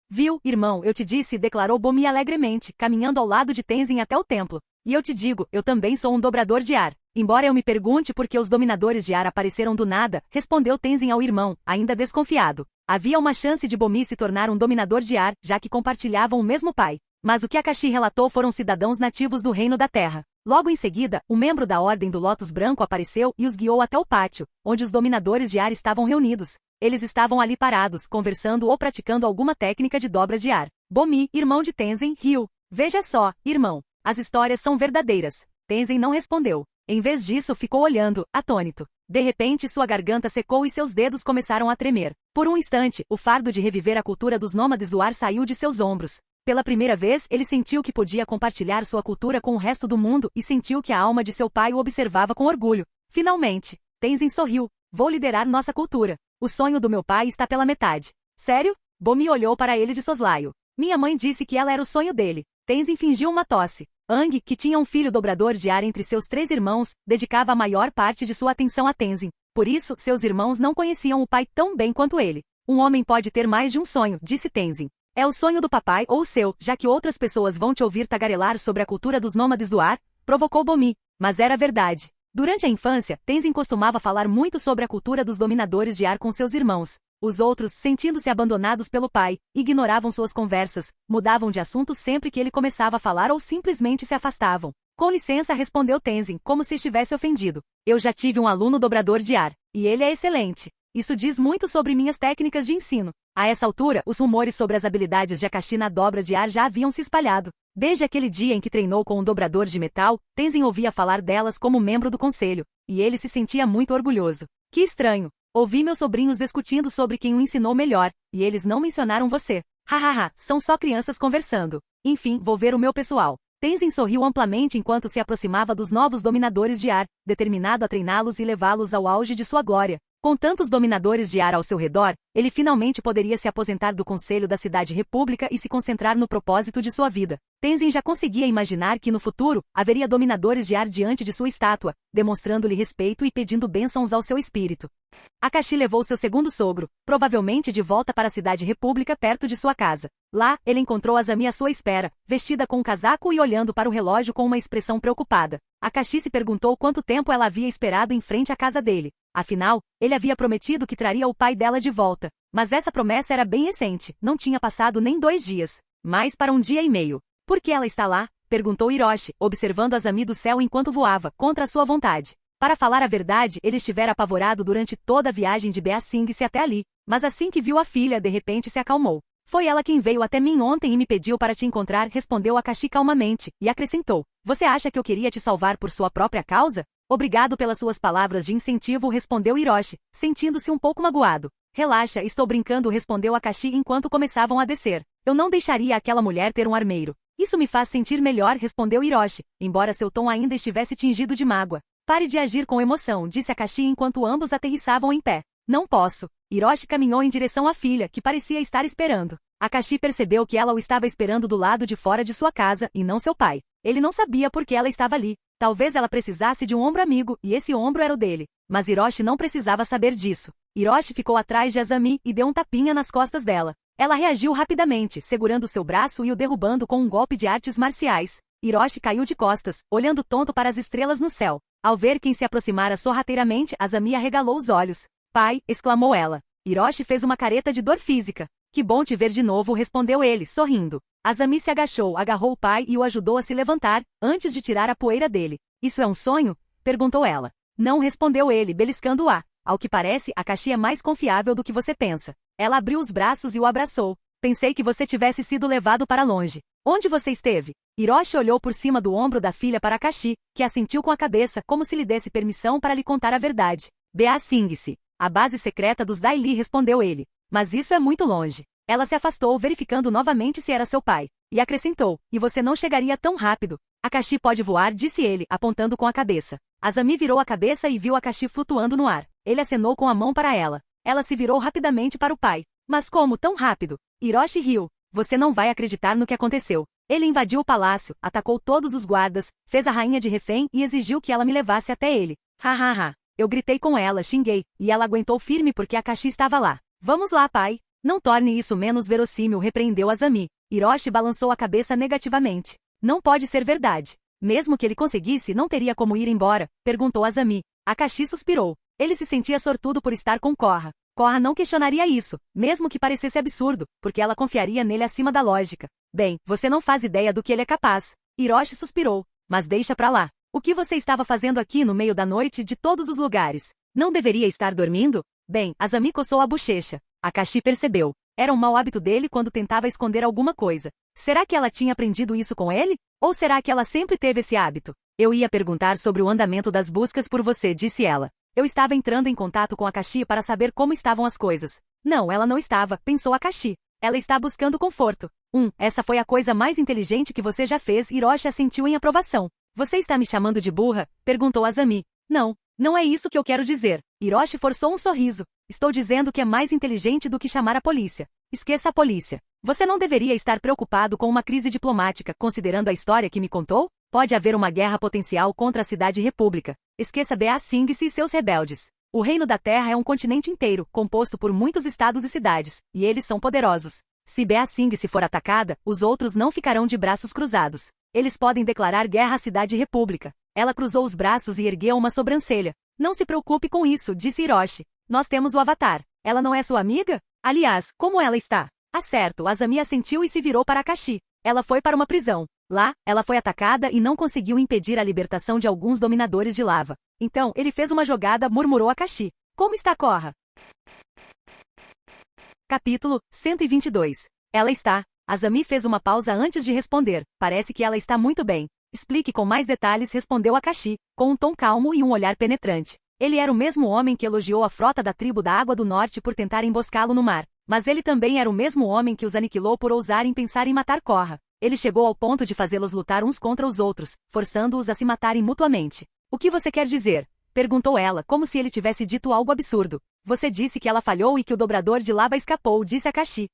Viu, irmão, eu te disse, declarou Bomi alegremente, caminhando ao lado de Tenzin até o templo. E eu te digo, eu também sou um dobrador de ar. Embora eu me pergunte por que os dominadores de ar apareceram do nada, respondeu Tenzin ao irmão, ainda desconfiado. Havia uma chance de Bomi se tornar um dominador de ar, já que compartilhavam o mesmo pai. Mas o que Akashi relatou foram cidadãos nativos do Reino da Terra. Logo em seguida, um membro da Ordem do Lótus Branco apareceu e os guiou até o pátio, onde os dominadores de ar estavam reunidos. Eles estavam ali parados, conversando ou praticando alguma técnica de dobra de ar. Bomi, irmão de Tenzin, riu. Veja só, irmão, as histórias são verdadeiras. Tenzin não respondeu. Em vez disso, ficou olhando, atônito. De repente, sua garganta secou e seus dedos começaram a tremer. Por um instante, o fardo de reviver a cultura dos nômades do ar saiu de seus ombros. Pela primeira vez, ele sentiu que podia compartilhar sua cultura com o resto do mundo e sentiu que a alma de seu pai o observava com orgulho. Finalmente, Tenzin sorriu. Vou liderar nossa cultura. O sonho do meu pai está pela metade. Sério? Bomi olhou para ele de soslaio. Minha mãe disse que ela era o sonho dele. Tenzin fingiu uma tosse. Aang, que tinha um filho dobrador de ar entre seus 3 irmãos, dedicava a maior parte de sua atenção a Tenzin. Por isso, seus irmãos não conheciam o pai tão bem quanto ele. Um homem pode ter mais de um sonho, disse Tenzin. É o sonho do papai ou o seu, já que outras pessoas vão te ouvir tagarelar sobre a cultura dos nômades do ar, provocou Bomi. Mas era verdade. Durante a infância, Tenzin costumava falar muito sobre a cultura dos dominadores de ar com seus irmãos. Os outros, sentindo-se abandonados pelo pai, ignoravam suas conversas, mudavam de assunto sempre que ele começava a falar ou simplesmente se afastavam. Com licença, respondeu Tenzin, como se estivesse ofendido. Eu já tive um aluno dobrador de ar, e ele é excelente. Isso diz muito sobre minhas técnicas de ensino. A essa altura, os rumores sobre as habilidades de Akashi na dobra de ar já haviam se espalhado. Desde aquele dia em que treinou com um dobrador de metal, Tenzin ouvia falar delas como membro do conselho, e ele se sentia muito orgulhoso. Que estranho. Ouvi meus sobrinhos discutindo sobre quem o ensinou melhor, e eles não mencionaram você. Hahaha, são só crianças conversando. Enfim, vou ver o meu pessoal. Tenzin sorriu amplamente enquanto se aproximava dos novos dominadores de ar, determinado a treiná-los e levá-los ao auge de sua glória. Com tantos dominadores de ar ao seu redor, ele finalmente poderia se aposentar do conselho da Cidade República e se concentrar no propósito de sua vida. Tenzin já conseguia imaginar que no futuro, haveria dominadores de ar diante de sua estátua, demonstrando-lhe respeito e pedindo bênçãos ao seu espírito. Akashi levou seu segundo sogro, provavelmente de volta para a Cidade República perto de sua casa. Lá, ele encontrou Azami à sua espera, vestida com um casaco e olhando para o relógio com uma expressão preocupada. Akashi se perguntou quanto tempo ela havia esperado em frente à casa dele. Afinal, ele havia prometido que traria o pai dela de volta. Mas essa promessa era bem recente, não tinha passado nem 2 dias. Mais para 1 dia e meio. Por que ela está lá? Perguntou Hiroshi, observando Azami do céu enquanto voava, contra sua vontade. Para falar a verdade, ele estivera apavorado durante toda a viagem de Beasing-se até ali. Mas assim que viu a filha, de repente se acalmou. Foi ela quem veio até mim ontem e me pediu para te encontrar, respondeu Akashi calmamente, e acrescentou. Você acha que eu queria te salvar por sua própria causa? Obrigado pelas suas palavras de incentivo, respondeu Hiroshi, sentindo-se um pouco magoado. Relaxa, estou brincando, respondeu Akashi enquanto começavam a descer. Eu não deixaria aquela mulher ter um armeiro. Isso me faz sentir melhor, respondeu Hiroshi, embora seu tom ainda estivesse tingido de mágoa. Pare de agir com emoção, disse Akashi enquanto ambos aterrissavam em pé. Não posso. Hiroshi caminhou em direção à filha, que parecia estar esperando. Akashi percebeu que ela o estava esperando do lado de fora de sua casa, e não seu pai. Ele não sabia por que ela estava ali. Talvez ela precisasse de um ombro amigo, e esse ombro era o dele. Mas Hiroshi não precisava saber disso. Hiroshi ficou atrás de Azami e deu um tapinha nas costas dela. Ela reagiu rapidamente, segurando seu braço e o derrubando com um golpe de artes marciais. Hiroshi caiu de costas, olhando tonto para as estrelas no céu. Ao ver quem se aproximara sorrateiramente, Azami arregalou os olhos. Pai, exclamou ela. Hiroshi fez uma careta de dor física. Que bom te ver de novo, respondeu ele, sorrindo. Azami se agachou, agarrou o pai e o ajudou a se levantar, antes de tirar a poeira dele. Isso é um sonho? Perguntou ela. Não, respondeu ele, beliscando-a. Ao que parece, Akashi é mais confiável do que você pensa. Ela abriu os braços e o abraçou. Pensei que você tivesse sido levado para longe. Onde você esteve? Hiroshi olhou por cima do ombro da filha para Akashi, que assentiu com a cabeça como se lhe desse permissão para lhe contar a verdade. Ba Sing-se. A base secreta dos Dai Li, respondeu ele. Mas isso é muito longe. Ela se afastou, verificando novamente se era seu pai. E acrescentou, e você não chegaria tão rápido. Akashi pode voar, disse ele, apontando com a cabeça. Azami virou a cabeça e viu Akashi flutuando no ar. Ele acenou com a mão para ela. Ela se virou rapidamente para o pai. Mas como tão rápido? Hiroshi riu. Você não vai acreditar no que aconteceu. Ele invadiu o palácio, atacou todos os guardas, fez a rainha de refém e exigiu que ela me levasse até ele. Hahaha. Eu gritei com ela, xinguei, e ela aguentou firme porque Akashi estava lá. Vamos lá, pai. Não torne isso menos verossímil, repreendeu Azami. Hiroshi balançou a cabeça negativamente. Não pode ser verdade. Mesmo que ele conseguisse, não teria como ir embora, perguntou Azami. Akashi suspirou. Ele se sentia sortudo por estar com Korra. Korra não questionaria isso, mesmo que parecesse absurdo, porque ela confiaria nele acima da lógica. Bem, você não faz ideia do que ele é capaz. Hiroshi suspirou. Mas deixa pra lá. O que você estava fazendo aqui no meio da noite de todos os lugares? Não deveria estar dormindo? Bem, Azami coçou a bochecha. Akashi percebeu. Era um mau hábito dele quando tentava esconder alguma coisa. Será que ela tinha aprendido isso com ele? Ou será que ela sempre teve esse hábito? Eu ia perguntar sobre o andamento das buscas por você, disse ela. Eu estava entrando em contato com Akashi para saber como estavam as coisas. Não, ela não estava, pensou Akashi. Ela está buscando conforto. Essa foi a coisa mais inteligente que você já fez, Hiroshi assentiu em aprovação. Você está me chamando de burra? Perguntou Azami. Não, não é isso que eu quero dizer. Hiroshi forçou um sorriso. Estou dizendo que é mais inteligente do que chamar a polícia. Esqueça a polícia. Você não deveria estar preocupado com uma crise diplomática, considerando a história que me contou? Pode haver uma guerra potencial contra a cidade-república. Esqueça Ba Sing-se e seus rebeldes. O Reino da Terra é um continente inteiro, composto por muitos estados e cidades, e eles são poderosos. Se Ba Sing-se for atacada, os outros não ficarão de braços cruzados. Eles podem declarar guerra à cidade-república. Ela cruzou os braços e ergueu uma sobrancelha. Não se preocupe com isso, disse Hiroshi. Nós temos o Avatar. Ela não é sua amiga? Aliás, como ela está? Ah, certo, Azami assentiu e se virou para Akashi. Ela foi para uma prisão. Lá, ela foi atacada e não conseguiu impedir a libertação de alguns dominadores de lava. Então, ele fez uma jogada, murmurou Akashi. Como está Korra? Capítulo 122. Ela está. Azami fez uma pausa antes de responder. Parece que ela está muito bem. Explique com mais detalhes, respondeu Akashi, com um tom calmo e um olhar penetrante. Ele era o mesmo homem que elogiou a frota da tribo da Água do Norte por tentar emboscá-lo no mar. Mas ele também era o mesmo homem que os aniquilou por ousarem pensar em matar Korra. Ele chegou ao ponto de fazê-los lutar uns contra os outros, forçando-os a se matarem mutuamente. O que você quer dizer? Perguntou ela, como se ele tivesse dito algo absurdo. Você disse que ela falhou e que o dobrador de lava escapou, disse Akashi.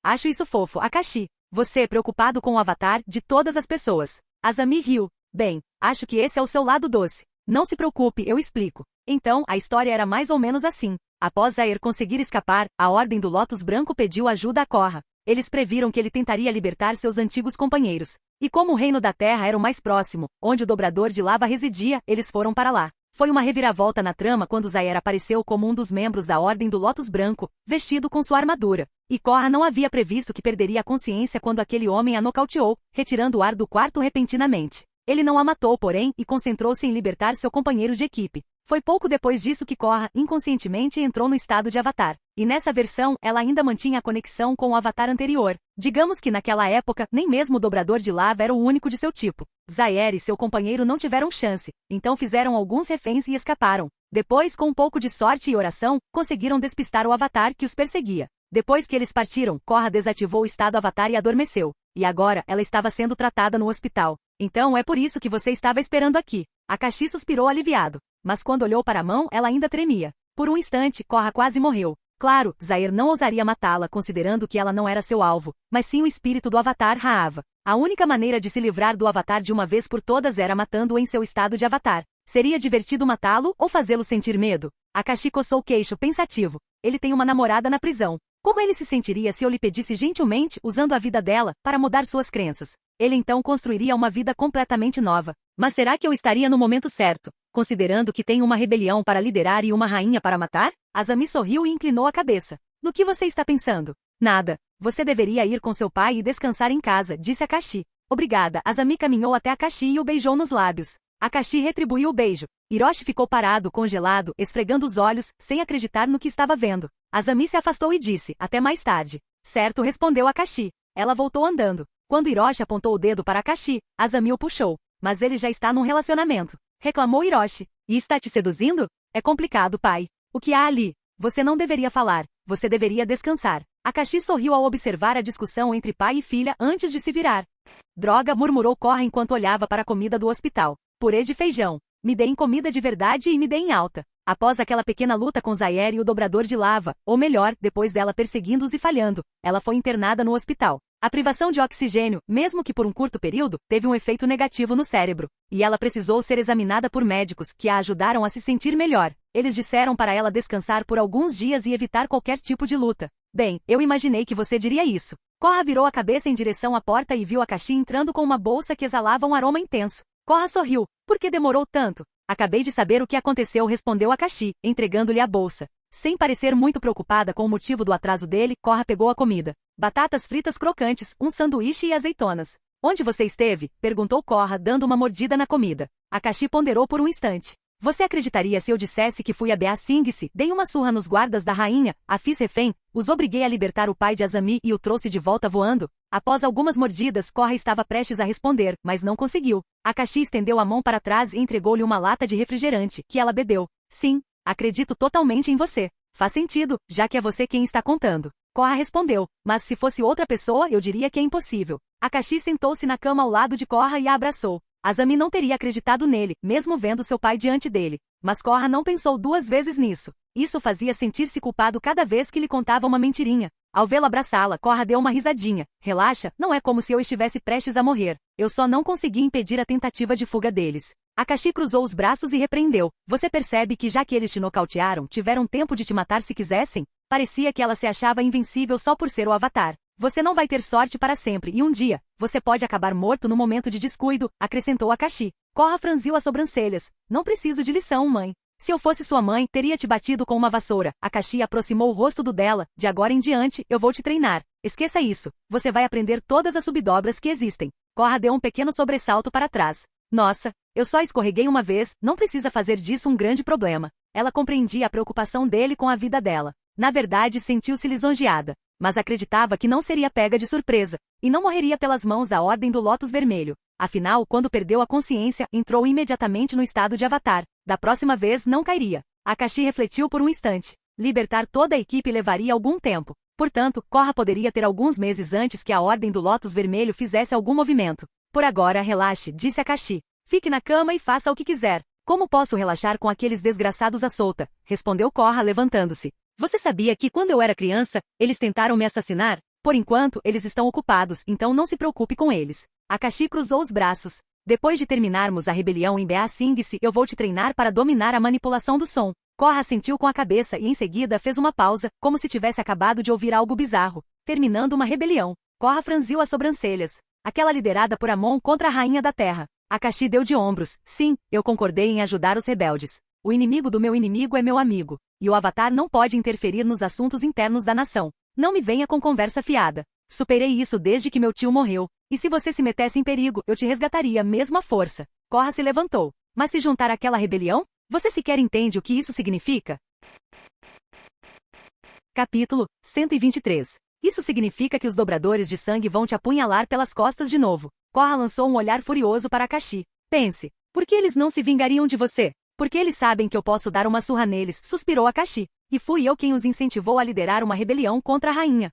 Acho isso fofo, Akashi. Você preocupado com o avatar de todas as pessoas. Azami riu. Bem, acho que esse é o seu lado doce. Não se preocupe, eu explico. Então, a história era mais ou menos assim. Após Zair conseguir escapar, a Ordem do Lótus Branco pediu ajuda a Korra. Eles previram que ele tentaria libertar seus antigos companheiros. E como o Reino da Terra era o mais próximo, onde o dobrador de lava residia, eles foram para lá. Foi uma reviravolta na trama quando Zair apareceu como um dos membros da Ordem do Lótus Branco, vestido com sua armadura. E Korra não havia previsto que perderia a consciência quando aquele homem a nocauteou, retirando o ar do quarto repentinamente. Ele não a matou, porém, e concentrou-se em libertar seu companheiro de equipe. Foi pouco depois disso que Korra, inconscientemente, entrou no estado de Avatar. E nessa versão, ela ainda mantinha a conexão com o Avatar anterior. Digamos que naquela época, nem mesmo o dobrador de lava era o único de seu tipo. Zaire e seu companheiro não tiveram chance, então fizeram alguns reféns e escaparam. Depois, com um pouco de sorte e oração, conseguiram despistar o Avatar que os perseguia. Depois que eles partiram, Korra desativou o estado Avatar e adormeceu. E agora, ela estava sendo tratada no hospital. Então é por isso que você estava esperando aqui. Akashi suspirou aliviado. Mas quando olhou para a mão, ela ainda tremia. Por um instante, Korra quase morreu. Claro, Zair não ousaria matá-la considerando que ela não era seu alvo, mas sim o espírito do Avatar Raava. A única maneira de se livrar do Avatar de uma vez por todas era matando-o em seu estado de Avatar. Seria divertido matá-lo ou fazê-lo sentir medo? Akashi coçou o queixo, pensativo. Ele tem uma namorada na prisão. Como ele se sentiria se eu lhe pedisse gentilmente, usando a vida dela, para mudar suas crenças? Ele então construiria uma vida completamente nova. Mas será que eu estaria no momento certo, considerando que tenho uma rebelião para liderar e uma rainha para matar? Azami sorriu e inclinou a cabeça. No que você está pensando? Nada. Você deveria ir com seu pai e descansar em casa, disse Akashi. Obrigada. Azami caminhou até Akashi e o beijou nos lábios. Akashi retribuiu o beijo. Hiroshi ficou parado, congelado, esfregando os olhos, sem acreditar no que estava vendo. Azami se afastou e disse, até mais tarde. Certo, respondeu Akashi. Ela voltou andando. Quando Hiroshi apontou o dedo para Akashi, Azami o puxou. Mas ele já está num relacionamento. Reclamou Hiroshi. E está te seduzindo? É complicado, pai. O que há ali? Você não deveria falar. Você deveria descansar. Akashi sorriu ao observar a discussão entre pai e filha antes de se virar. Droga, murmurou Korra enquanto olhava para a comida do hospital. Purê de feijão. Me deem comida de verdade e me deem alta. Após aquela pequena luta com Zaire e o dobrador de lava, ou melhor, depois dela perseguindo-os e falhando, ela foi internada no hospital. A privação de oxigênio, mesmo que por um curto período, teve um efeito negativo no cérebro. E ela precisou ser examinada por médicos que a ajudaram a se sentir melhor. Eles disseram para ela descansar por alguns dias e evitar qualquer tipo de luta. Bem, eu imaginei que você diria isso. Korra virou a cabeça em direção à porta e viu Akashi entrando com uma bolsa que exalava um aroma intenso. Korra sorriu. Por que demorou tanto? Acabei de saber o que aconteceu, respondeu Akashi, entregando-lhe a bolsa. Sem parecer muito preocupada com o motivo do atraso dele, Korra pegou a comida. Batatas fritas crocantes, um sanduíche e azeitonas. Onde você esteve? Perguntou Korra, dando uma mordida na comida. Akashi ponderou por um instante. Você acreditaria se eu dissesse que fui a Bea Singse, dei uma surra nos guardas da rainha, a fiz refém, os obriguei a libertar o pai de Azami e o trouxe de volta voando? Após algumas mordidas, Korra estava prestes a responder, mas não conseguiu. Akashi estendeu a mão para trás e entregou-lhe uma lata de refrigerante, que ela bebeu. Sim, acredito totalmente em você. Faz sentido, já que é você quem está contando. Korra respondeu, mas se fosse outra pessoa eu diria que é impossível. Akashi sentou-se na cama ao lado de Korra e a abraçou. Azami não teria acreditado nele, mesmo vendo seu pai diante dele. Mas Korra não pensou duas vezes nisso. Isso fazia sentir-se culpado cada vez que lhe contava uma mentirinha. Ao vê-lo abraçá-la, Korra deu uma risadinha. Relaxa, não é como se eu estivesse prestes a morrer. Eu só não consegui impedir a tentativa de fuga deles. Akashi cruzou os braços e repreendeu. Você percebe que já que eles te nocautearam, tiveram tempo de te matar se quisessem? Parecia que ela se achava invencível só por ser o Avatar. Você não vai ter sorte para sempre e um dia, você pode acabar morto no momento de descuido, acrescentou Akashi. Korra franziu as sobrancelhas. Não preciso de lição, mãe. Se eu fosse sua mãe, teria te batido com uma vassoura. Akashi aproximou o rosto do dela. De agora em diante, eu vou te treinar. Esqueça isso. Você vai aprender todas as subdobras que existem. Korra deu um pequeno sobressalto para trás. Nossa, eu só escorreguei uma vez, não precisa fazer disso um grande problema. Ela compreendia a preocupação dele com a vida dela. Na verdade, sentiu-se lisonjeada. Mas acreditava que não seria pega de surpresa, e não morreria pelas mãos da Ordem do Lótus Vermelho. Afinal, quando perdeu a consciência, entrou imediatamente no estado de Avatar. Da próxima vez não cairia. Akashi refletiu por um instante. Libertar toda a equipe levaria algum tempo. Portanto, Korra poderia ter alguns meses antes que a Ordem do Lótus Vermelho fizesse algum movimento. Por agora, relaxe, disse Akashi. Fique na cama e faça o que quiser. Como posso relaxar com aqueles desgraçados à solta? Respondeu Korra levantando-se. Você sabia que quando eu era criança, eles tentaram me assassinar? Por enquanto, eles estão ocupados, então não se preocupe com eles. Akashi cruzou os braços. Depois de terminarmos a rebelião em Bea Singse, eu vou te treinar para dominar a manipulação do som. Korra assentiu com a cabeça e em seguida fez uma pausa, como se tivesse acabado de ouvir algo bizarro. Terminando uma rebelião. Korra franziu as sobrancelhas. Aquela liderada por Amon contra a Rainha da Terra. Akashi deu de ombros. Sim, eu concordei em ajudar os rebeldes. O inimigo do meu inimigo é meu amigo. E o Avatar não pode interferir nos assuntos internos da nação. Não me venha com conversa fiada. Superei isso desde que meu tio morreu. E se você se metesse em perigo, eu te resgataria mesmo à força. Korra se levantou. Mas se juntar àquela rebelião? Você sequer entende o que isso significa? Capítulo 123. Isso significa que os dobradores de sangue vão te apunhalar pelas costas de novo. Korra lançou um olhar furioso para Akashi. Pense. Por que eles não se vingariam de você? Porque eles sabem que eu posso dar uma surra neles, suspirou Akashi. E fui eu quem os incentivou a liderar uma rebelião contra a rainha.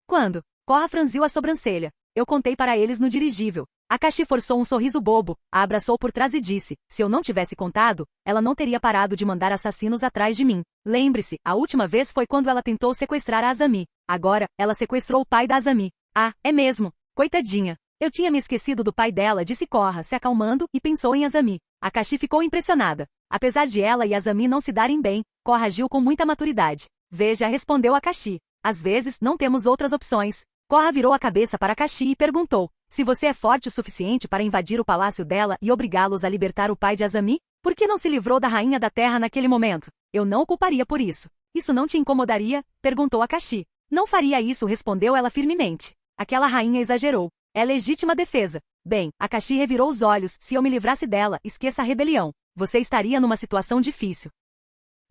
Quando? Korra franziu a sobrancelha. Eu contei para eles no dirigível. Akashi forçou um sorriso bobo, a abraçou por trás e disse, se eu não tivesse contado, ela não teria parado de mandar assassinos atrás de mim. Lembre-se, a última vez foi quando ela tentou sequestrar a Azami. Agora, ela sequestrou o pai da Azami. Ah, é mesmo. Coitadinha. Eu tinha me esquecido do pai dela, disse Korra, se acalmando, e pensou em Azami. Akashi ficou impressionada. Apesar de ela e Azami não se darem bem, Korra agiu com muita maturidade. Veja, respondeu Akashi. Às vezes, não temos outras opções. Korra virou a cabeça para Akashi e perguntou, se você é forte o suficiente para invadir o palácio dela e obrigá-los a libertar o pai de Azami, por que não se livrou da rainha da terra naquele momento? Eu não o culparia por isso. Isso não te incomodaria? Perguntou Akashi. Não faria isso, respondeu ela firmemente. Aquela rainha exagerou. É legítima defesa. Bem, Akashi revirou os olhos, se eu me livrasse dela, esqueça a rebelião. Você estaria numa situação difícil.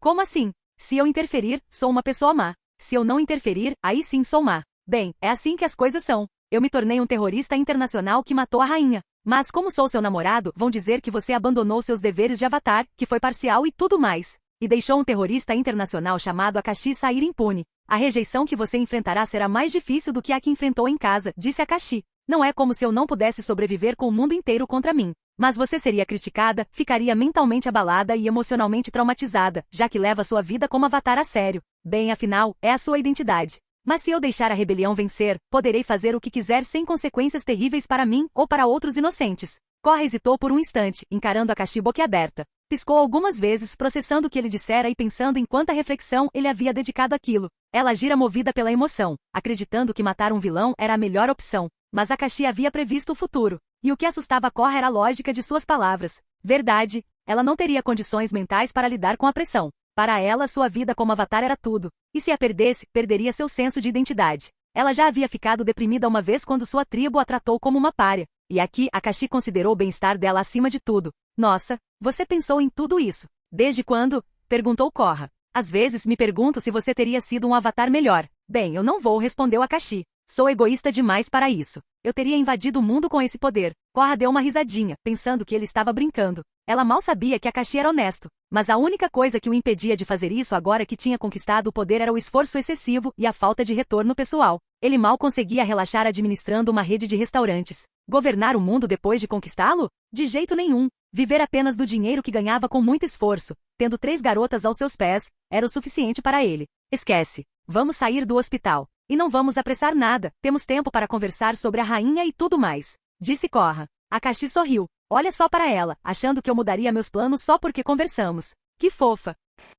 Como assim? Se eu interferir, sou uma pessoa má. Se eu não interferir, aí sim sou má. Bem, é assim que as coisas são. Eu me tornei um terrorista internacional que matou a rainha. Mas como sou seu namorado, vão dizer que você abandonou seus deveres de avatar, que foi parcial e tudo mais. E deixou um terrorista internacional chamado Akashi sair impune. A rejeição que você enfrentará será mais difícil do que a que enfrentou em casa, disse Akashi. Não é como se eu não pudesse sobreviver com o mundo inteiro contra mim. Mas você seria criticada, ficaria mentalmente abalada e emocionalmente traumatizada, já que leva sua vida como avatar a sério. Bem, afinal, é a sua identidade. Mas se eu deixar a rebelião vencer, poderei fazer o que quiser sem consequências terríveis para mim ou para outros inocentes. Korra hesitou por um instante, encarando Akashi boquiaberta. Piscou algumas vezes, processando o que ele dissera e pensando em quanta reflexão ele havia dedicado àquilo. Ela agira movida pela emoção, acreditando que matar um vilão era a melhor opção. Mas Akashi havia previsto o futuro. E o que assustava Korra era a lógica de suas palavras. Verdade, ela não teria condições mentais para lidar com a pressão. Para ela, sua vida como avatar era tudo. E se a perdesse, perderia seu senso de identidade. Ela já havia ficado deprimida uma vez quando sua tribo a tratou como uma pária. E aqui, Akashi considerou o bem-estar dela acima de tudo. Nossa, você pensou em tudo isso? Desde quando? Perguntou Korra. Às vezes me pergunto se você teria sido um avatar melhor. Bem, eu não vou, respondeu Akashi. Sou egoísta demais para isso. Eu teria invadido o mundo com esse poder. Korra deu uma risadinha, pensando que ele estava brincando. Ela mal sabia que Akashi era honesto. Mas a única coisa que o impedia de fazer isso agora que tinha conquistado o poder era o esforço excessivo e a falta de retorno pessoal. Ele mal conseguia relaxar administrando uma rede de restaurantes. Governar o mundo depois de conquistá-lo? De jeito nenhum. Viver apenas do dinheiro que ganhava com muito esforço, tendo 3 garotas aos seus pés, era o suficiente para ele. Esquece. Vamos sair do hospital. E não vamos apressar nada, temos tempo para conversar sobre a rainha e tudo mais. Disse Korra. Akashi sorriu. Olha só para ela, achando que eu mudaria meus planos só porque conversamos. Que fofa.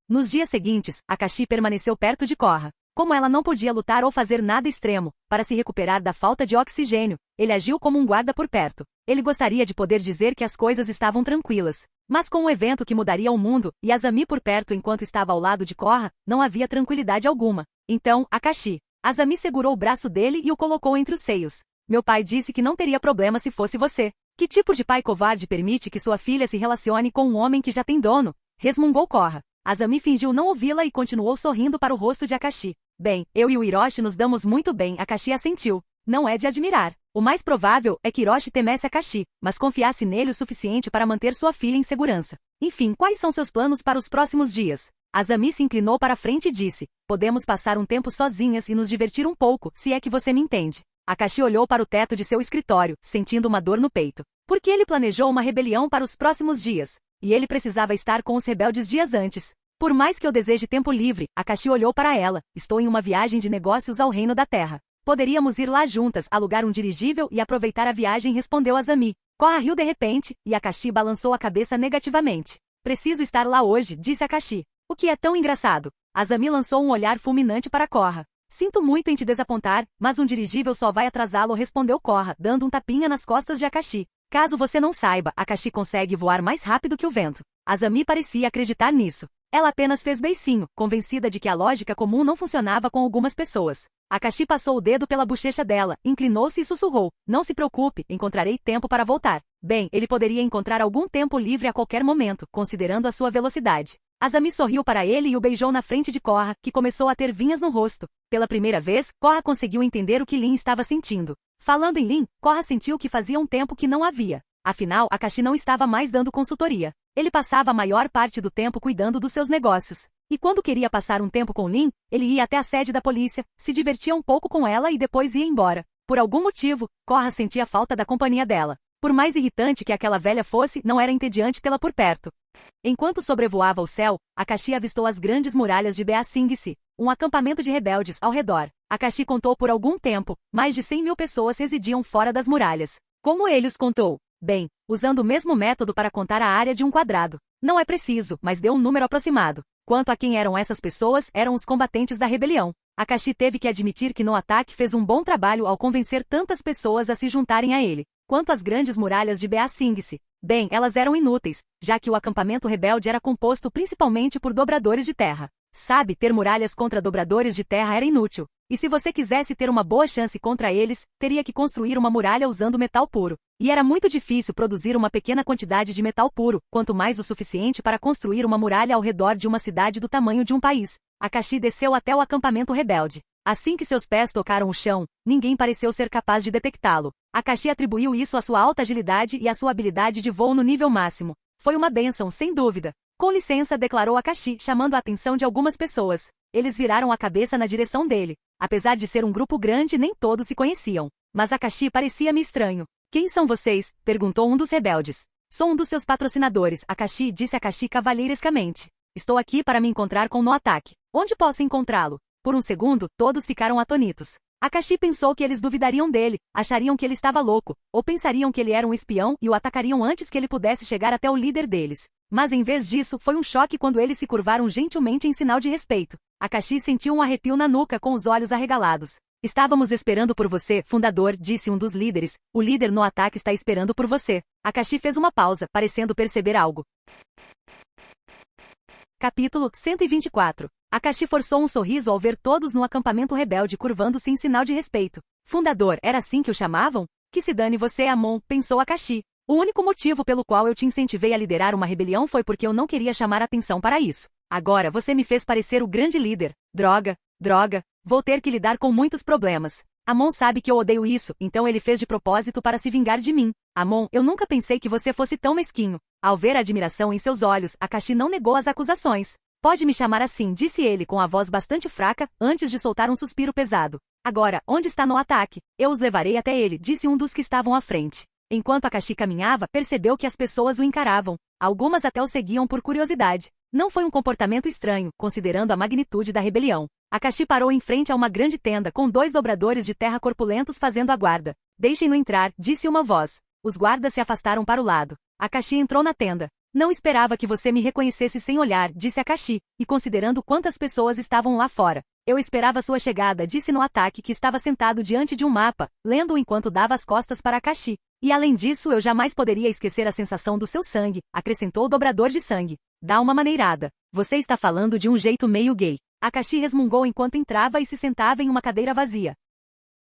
Nos dias seguintes, Akashi permaneceu perto de Korra. Como ela não podia lutar ou fazer nada extremo, para se recuperar da falta de oxigênio, ele agiu como um guarda por perto. Ele gostaria de poder dizer que as coisas estavam tranquilas. Mas com um evento que mudaria o mundo, e Azami por perto enquanto estava ao lado de Korra, não havia tranquilidade alguma. Então, Akashi. Azami segurou o braço dele e o colocou entre os seios. Meu pai disse que não teria problema se fosse você. Que tipo de pai covarde permite que sua filha se relacione com um homem que já tem dono? Resmungou Korra. Azami fingiu não ouvi-la e continuou sorrindo para o rosto de Akashi. Bem, eu e o Hiroshi nos damos muito bem, Akashi assentiu. Não é de admirar. O mais provável é que Hiroshi temesse Akashi, mas confiasse nele o suficiente para manter sua filha em segurança. Enfim, quais são seus planos para os próximos dias? Azami se inclinou para a frente e disse, podemos passar um tempo sozinhas e nos divertir um pouco, se é que você me entende. Akashi olhou para o teto de seu escritório, sentindo uma dor no peito. Porque ele planejou uma rebelião para os próximos dias. E ele precisava estar com os rebeldes dias antes. Por mais que eu deseje tempo livre, Akashi olhou para ela. Estou em uma viagem de negócios ao Reino da Terra. Poderíamos ir lá juntas, alugar um dirigível e aproveitar a viagem, respondeu Azami. Korra riu de repente, e Akashi balançou a cabeça negativamente. Preciso estar lá hoje, disse Akashi. O que é tão engraçado? Azami lançou um olhar fulminante para Korra. Sinto muito em te desapontar, mas um dirigível só vai atrasá-lo, respondeu Korra, dando um tapinha nas costas de Akashi. Caso você não saiba, Akashi consegue voar mais rápido que o vento. Azami parecia acreditar nisso. Ela apenas fez beicinho, convencida de que a lógica comum não funcionava com algumas pessoas. Akashi passou o dedo pela bochecha dela, inclinou-se e sussurrou. Não se preocupe, encontrarei tempo para voltar. Bem, ele poderia encontrar algum tempo livre a qualquer momento, considerando a sua velocidade. Azami sorriu para ele e o beijou na frente de Korra, que começou a ter vinhas no rosto. Pela primeira vez, Korra conseguiu entender o que Lin estava sentindo. Falando em Lin, Korra sentiu que fazia um tempo que não havia. Afinal, Akashi não estava mais dando consultoria. Ele passava a maior parte do tempo cuidando dos seus negócios. E quando queria passar um tempo com Lin, ele ia até a sede da polícia, se divertia um pouco com ela e depois ia embora. Por algum motivo, Korra sentia falta da companhia dela. Por mais irritante que aquela velha fosse, não era entediante tê-la por perto. Enquanto sobrevoava o céu, Akashi avistou as grandes muralhas de Ba Sing-se, um acampamento de rebeldes ao redor. Akashi contou por algum tempo, mais de 100.000 pessoas residiam fora das muralhas. Como ele os contou? Bem, usando o mesmo método para contar a área de um quadrado. Não é preciso, mas deu um número aproximado. Quanto a quem eram essas pessoas, eram os combatentes da rebelião. Akashi teve que admitir que no ataque fez um bom trabalho ao convencer tantas pessoas a se juntarem a ele. Quanto às grandes muralhas de Ba Sing-se, bem, elas eram inúteis, já que o acampamento rebelde era composto principalmente por dobradores de terra. Sabe, ter muralhas contra dobradores de terra era inútil. E se você quisesse ter uma boa chance contra eles, teria que construir uma muralha usando metal puro. E era muito difícil produzir uma pequena quantidade de metal puro, quanto mais o suficiente para construir uma muralha ao redor de uma cidade do tamanho de um país. Akashi desceu até o acampamento rebelde. Assim que seus pés tocaram o chão, ninguém pareceu ser capaz de detectá-lo. Akashi atribuiu isso à sua alta agilidade e à sua habilidade de voo no nível máximo. Foi uma bênção, sem dúvida. Com licença, declarou Akashi, chamando a atenção de algumas pessoas. Eles viraram a cabeça na direção dele. Apesar de ser um grupo grande, nem todos se conheciam. Mas Akashi parecia-me estranho. Quem são vocês? Perguntou um dos rebeldes. Sou um dos seus patrocinadores, Akashi, disse Akashi cavalheirescamente. Estou aqui para me encontrar com Noatake. Onde posso encontrá-lo? Por um segundo, todos ficaram atonitos. Akashi pensou que eles duvidariam dele, achariam que ele estava louco, ou pensariam que ele era um espião e o atacariam antes que ele pudesse chegar até o líder deles. Mas em vez disso, foi um choque quando eles se curvaram gentilmente em sinal de respeito. Akashi sentiu um arrepio na nuca com os olhos arregalados. Estávamos esperando por você, fundador, disse um dos líderes. O líder no ataque está esperando por você. Akashi fez uma pausa, parecendo perceber algo. Capítulo 124. Akashi forçou um sorriso ao ver todos no acampamento rebelde curvando-se em sinal de respeito. Fundador, era assim que o chamavam? Que se dane você, Amon, pensou Akashi. O único motivo pelo qual eu te incentivei a liderar uma rebelião foi porque eu não queria chamar atenção para isso. Agora você me fez parecer o grande líder. Droga, vou ter que lidar com muitos problemas. Amon sabe que eu odeio isso, então ele fez de propósito para se vingar de mim. Amon, eu nunca pensei que você fosse tão mesquinho. Ao ver a admiração em seus olhos, Akashi não negou as acusações. Pode me chamar assim, disse ele com a voz bastante fraca, antes de soltar um suspiro pesado. Agora, onde está Noatake? Eu os levarei até ele, disse um dos que estavam à frente. Enquanto Akashi caminhava, percebeu que as pessoas o encaravam. Algumas até o seguiam por curiosidade. Não foi um comportamento estranho, considerando a magnitude da rebelião. Akashi parou em frente a uma grande tenda com 2 dobradores de terra corpulentos fazendo a guarda. Deixem-no entrar, disse uma voz. Os guardas se afastaram para o lado. Akashi entrou na tenda. Não esperava que você me reconhecesse sem olhar, disse Akashi, e considerando quantas pessoas estavam lá fora. Eu esperava sua chegada, disse Noatake que estava sentado diante de um mapa, lendo enquanto dava as costas para Akashi. E além disso eu jamais poderia esquecer a sensação do seu sangue, acrescentou o dobrador de sangue. Dá uma maneirada. Você está falando de um jeito meio gay. Akashi resmungou enquanto entrava e se sentava em uma cadeira vazia.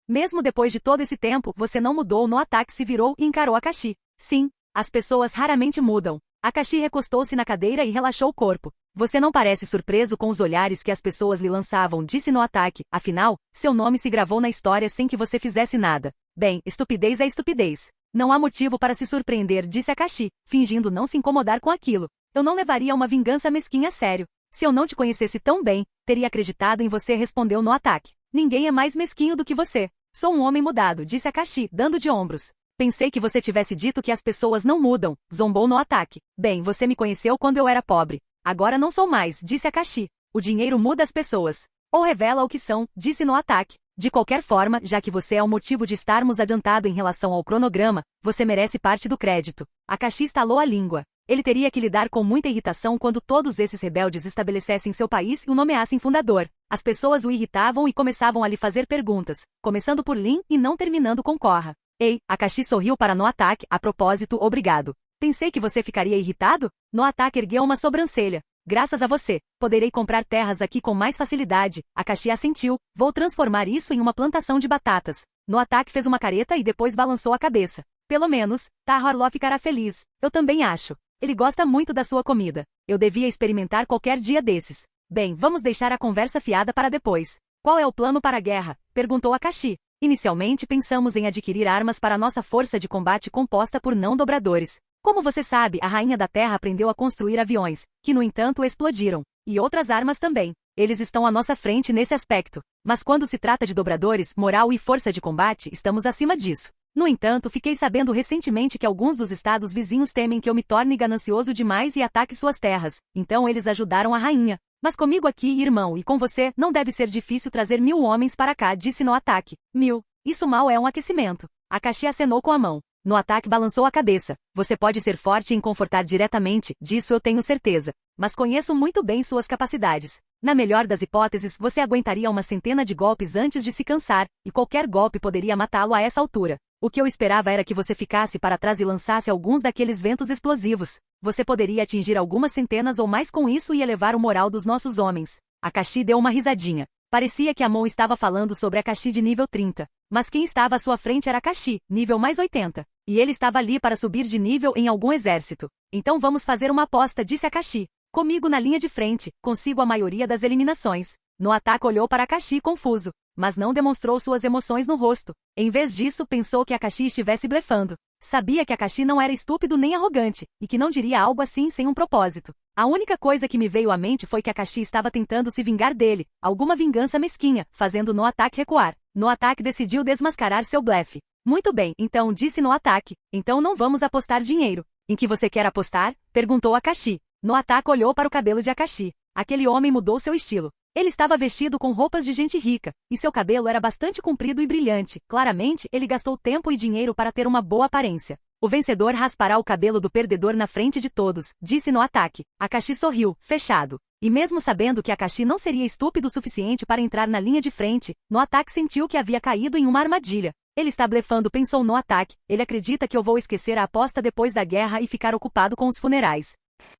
Mesmo depois de todo esse tempo, você não mudou. Noatake se virou e encarou Akashi. Sim, as pessoas raramente mudam. Akashi recostou-se na cadeira e relaxou o corpo. Você não parece surpreso com os olhares que as pessoas lhe lançavam, disse Noatake. Afinal, seu nome se gravou na história sem que você fizesse nada. Bem, estupidez é estupidez. Não há motivo para se surpreender, disse Akashi, fingindo não se incomodar com aquilo. Eu não levaria uma vingança mesquinha a sério. Se eu não te conhecesse tão bem, teria acreditado em você, respondeu Noatake. Ninguém é mais mesquinho do que você. Sou um homem mudado, disse Akashi, dando de ombros. Pensei que você tivesse dito que as pessoas não mudam, zombou Noatake. Bem, você me conheceu quando eu era pobre. Agora não sou mais, disse Akashi. O dinheiro muda as pessoas. Ou revela o que são, disse Noatake. De qualquer forma, já que você é o motivo de estarmos adiantado em relação ao cronograma, você merece parte do crédito. Akashi estalou a língua. Ele teria que lidar com muita irritação quando todos esses rebeldes estabelecessem seu país e o nomeassem fundador. As pessoas o irritavam e começavam a lhe fazer perguntas, começando por Lin e não terminando com Korra. Ei, Akashi sorriu para Noatake, a propósito, obrigado. Pensei que você ficaria irritado? Noatake ergueu uma sobrancelha. Graças a você, poderei comprar terras aqui com mais facilidade. Akashi assentiu. Vou transformar isso em uma plantação de batatas. Noatake fez uma careta e depois balançou a cabeça. Pelo menos, Tahorló ficará feliz. Eu também acho. Ele gosta muito da sua comida. Eu devia experimentar qualquer dia desses. Bem, vamos deixar a conversa fiada para depois. Qual é o plano para a guerra? Perguntou Akashi. Inicialmente pensamos em adquirir armas para nossa força de combate composta por não-dobradores. Como você sabe, a Rainha da Terra aprendeu a construir aviões, que no entanto explodiram, e outras armas também. Eles estão à nossa frente nesse aspecto. Mas quando se trata de dobradores, moral e força de combate, estamos acima disso. No entanto, fiquei sabendo recentemente que alguns dos estados vizinhos temem que eu me torne ganancioso demais e ataque suas terras. Então eles ajudaram a rainha. Mas comigo aqui, irmão, e com você, não deve ser difícil trazer 1000 homens para cá, disse no ataque. 1000. Isso mal é um aquecimento. Akashi acenou com a mão. No ataque balançou a cabeça. Você pode ser forte e confortar diretamente, disso eu tenho certeza. Mas conheço muito bem suas capacidades. Na melhor das hipóteses, você aguentaria uma centena de golpes antes de se cansar, e qualquer golpe poderia matá-lo a essa altura. O que eu esperava era que você ficasse para trás e lançasse alguns daqueles ventos explosivos. Você poderia atingir algumas centenas ou mais com isso e elevar o moral dos nossos homens. Akashi deu uma risadinha. Parecia que Amon estava falando sobre Akashi de nível 30. Mas quem estava à sua frente era Akashi, nível mais 80. E ele estava ali para subir de nível em algum exército. Então vamos fazer uma aposta, disse Akashi. Comigo na linha de frente, consigo a maioria das eliminações. No ataque olhou para Akashi confuso, mas não demonstrou suas emoções no rosto. Em vez disso, pensou que Akashi estivesse blefando. Sabia que Akashi não era estúpido nem arrogante, e que não diria algo assim sem um propósito. A única coisa que me veio à mente foi que Akashi estava tentando se vingar dele, alguma vingança mesquinha, fazendo no ataque recuar. No ataque decidiu desmascarar seu blefe. Muito bem, então disse no ataque. Então não vamos apostar dinheiro. Em que você quer apostar? Perguntou Akashi. No ataque olhou para o cabelo de Akashi. Aquele homem mudou seu estilo. Ele estava vestido com roupas de gente rica, e seu cabelo era bastante comprido e brilhante. Claramente, ele gastou tempo e dinheiro para ter uma boa aparência. O vencedor raspará o cabelo do perdedor na frente de todos, disse no ataque. Akashi sorriu, fechado. E mesmo sabendo que Akashi não seria estúpido o suficiente para entrar na linha de frente, no ataque sentiu que havia caído em uma armadilha. Ele está blefando, pensou no ataque. Ele acredita que eu vou esquecer a aposta depois da guerra e ficar ocupado com os funerais.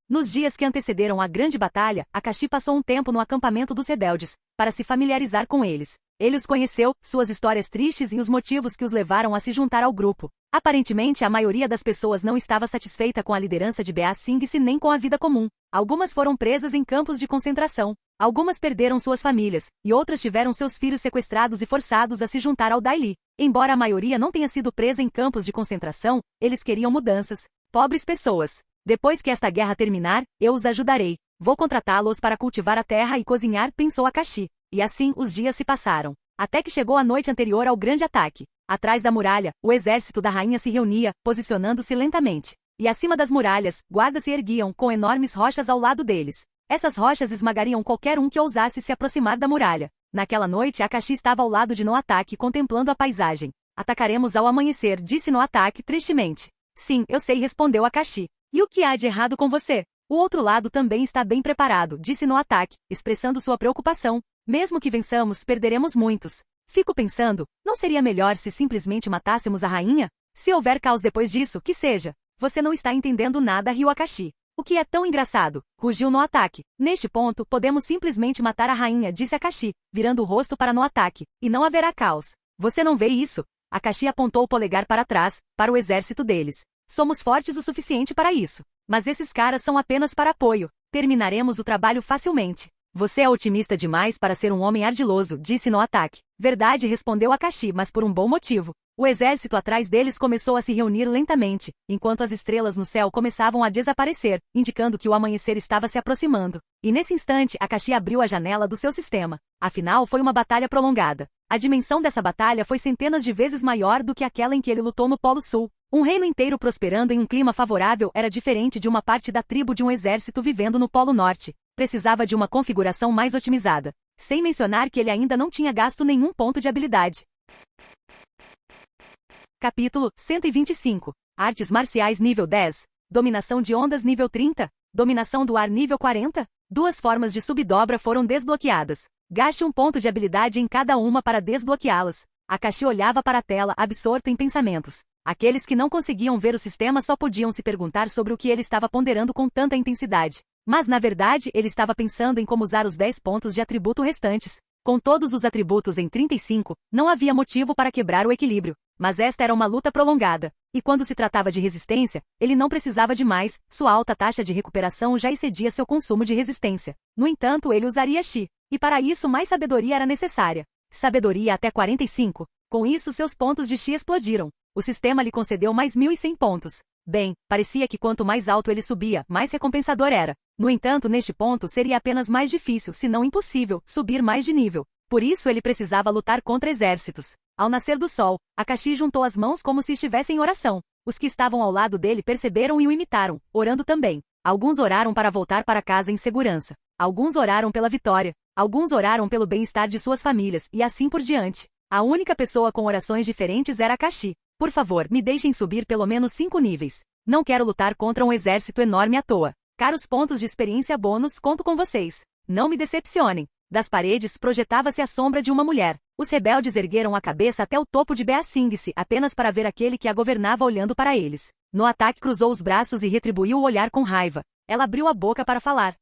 Nos dias que antecederam a grande batalha, Akashi passou um tempo no acampamento dos rebeldes, para se familiarizar com eles. Ele os conheceu, suas histórias tristes e os motivos que os levaram a se juntar ao grupo. Aparentemente, a maioria das pessoas não estava satisfeita com a liderança de Bea Singh nem com a vida comum. Algumas foram presas em campos de concentração. Algumas perderam suas famílias, e outras tiveram seus filhos sequestrados e forçados a se juntar ao Daily. Embora a maioria não tenha sido presa em campos de concentração, eles queriam mudanças. Pobres pessoas. Depois que esta guerra terminar, eu os ajudarei. Vou contratá-los para cultivar a terra e cozinhar, pensou Akashi. E assim, os dias se passaram. Até que chegou a noite anterior ao grande ataque. Atrás da muralha, o exército da rainha se reunia, posicionando-se lentamente. E acima das muralhas, guardas se erguiam, com enormes rochas ao lado deles. Essas rochas esmagariam qualquer um que ousasse se aproximar da muralha. Naquela noite, Akashi estava ao lado de No Ataque, contemplando a paisagem. Atacaremos ao amanhecer, disse No Ataque, tristemente. Sim, eu sei, respondeu Akashi. E o que há de errado com você? O outro lado também está bem preparado, disse No Ataque, expressando sua preocupação. Mesmo que vençamos, perderemos muitos. Fico pensando, não seria melhor se simplesmente matássemos a rainha? Se houver caos depois disso, que seja. Você não está entendendo nada, riu Akashi. O que é tão engraçado? Rugiu No Ataque. Neste ponto, podemos simplesmente matar a rainha, disse Akashi, virando o rosto para No Ataque. E não haverá caos. Você não vê isso? Akashi apontou o polegar para trás, para o exército deles. Somos fortes o suficiente para isso. Mas esses caras são apenas para apoio. Terminaremos o trabalho facilmente. Você é otimista demais para ser um homem ardiloso, disse No Ataque. Verdade, respondeu Akashi, mas por um bom motivo. O exército atrás deles começou a se reunir lentamente, enquanto as estrelas no céu começavam a desaparecer, indicando que o amanhecer estava se aproximando. E nesse instante, Akashi abriu a janela do seu sistema. Afinal, foi uma batalha prolongada. A dimensão dessa batalha foi centenas de vezes maior do que aquela em que ele lutou no Polo Sul. Um reino inteiro prosperando em um clima favorável era diferente de uma parte da tribo de um exército vivendo no Polo Norte. Precisava de uma configuração mais otimizada. Sem mencionar que ele ainda não tinha gasto nenhum ponto de habilidade. Capítulo 125. Artes marciais nível 10. Dominação de ondas nível 30. Dominação do ar nível 40. Duas formas de subdobra foram desbloqueadas. Gaste um ponto de habilidade em cada uma para desbloqueá-las. Akashi olhava para a tela, absorto em pensamentos. Aqueles que não conseguiam ver o sistema só podiam se perguntar sobre o que ele estava ponderando com tanta intensidade. Mas na verdade, ele estava pensando em como usar os 10 pontos de atributo restantes. Com todos os atributos em 35, não havia motivo para quebrar o equilíbrio. Mas esta era uma luta prolongada. E quando se tratava de resistência, ele não precisava de mais, sua alta taxa de recuperação já excedia seu consumo de resistência. No entanto, ele usaria Chi. E para isso mais sabedoria era necessária. Sabedoria até 45. Com isso seus pontos de chi explodiram. O sistema lhe concedeu mais 1.100 pontos. Bem, parecia que quanto mais alto ele subia, mais recompensador era. No entanto, neste ponto seria apenas mais difícil, se não impossível, subir mais de nível. Por isso ele precisava lutar contra exércitos. Ao nascer do sol, Akashi juntou as mãos como se estivesse em oração. Os que estavam ao lado dele perceberam e o imitaram, orando também. Alguns oraram para voltar para casa em segurança. Alguns oraram pela vitória. Alguns oraram pelo bem-estar de suas famílias, e assim por diante. A única pessoa com orações diferentes era Akashi. Por favor, me deixem subir pelo menos 5 níveis. Não quero lutar contra um exército enorme à toa. Caros pontos de experiência bônus, conto com vocês. Não me decepcionem. Das paredes projetava-se a sombra de uma mulher. Os rebeldes ergueram a cabeça até o topo de Beasingse apenas para ver aquele que a governava olhando para eles. No ataque cruzou os braços e retribuiu o olhar com raiva. Ela abriu a boca para falar.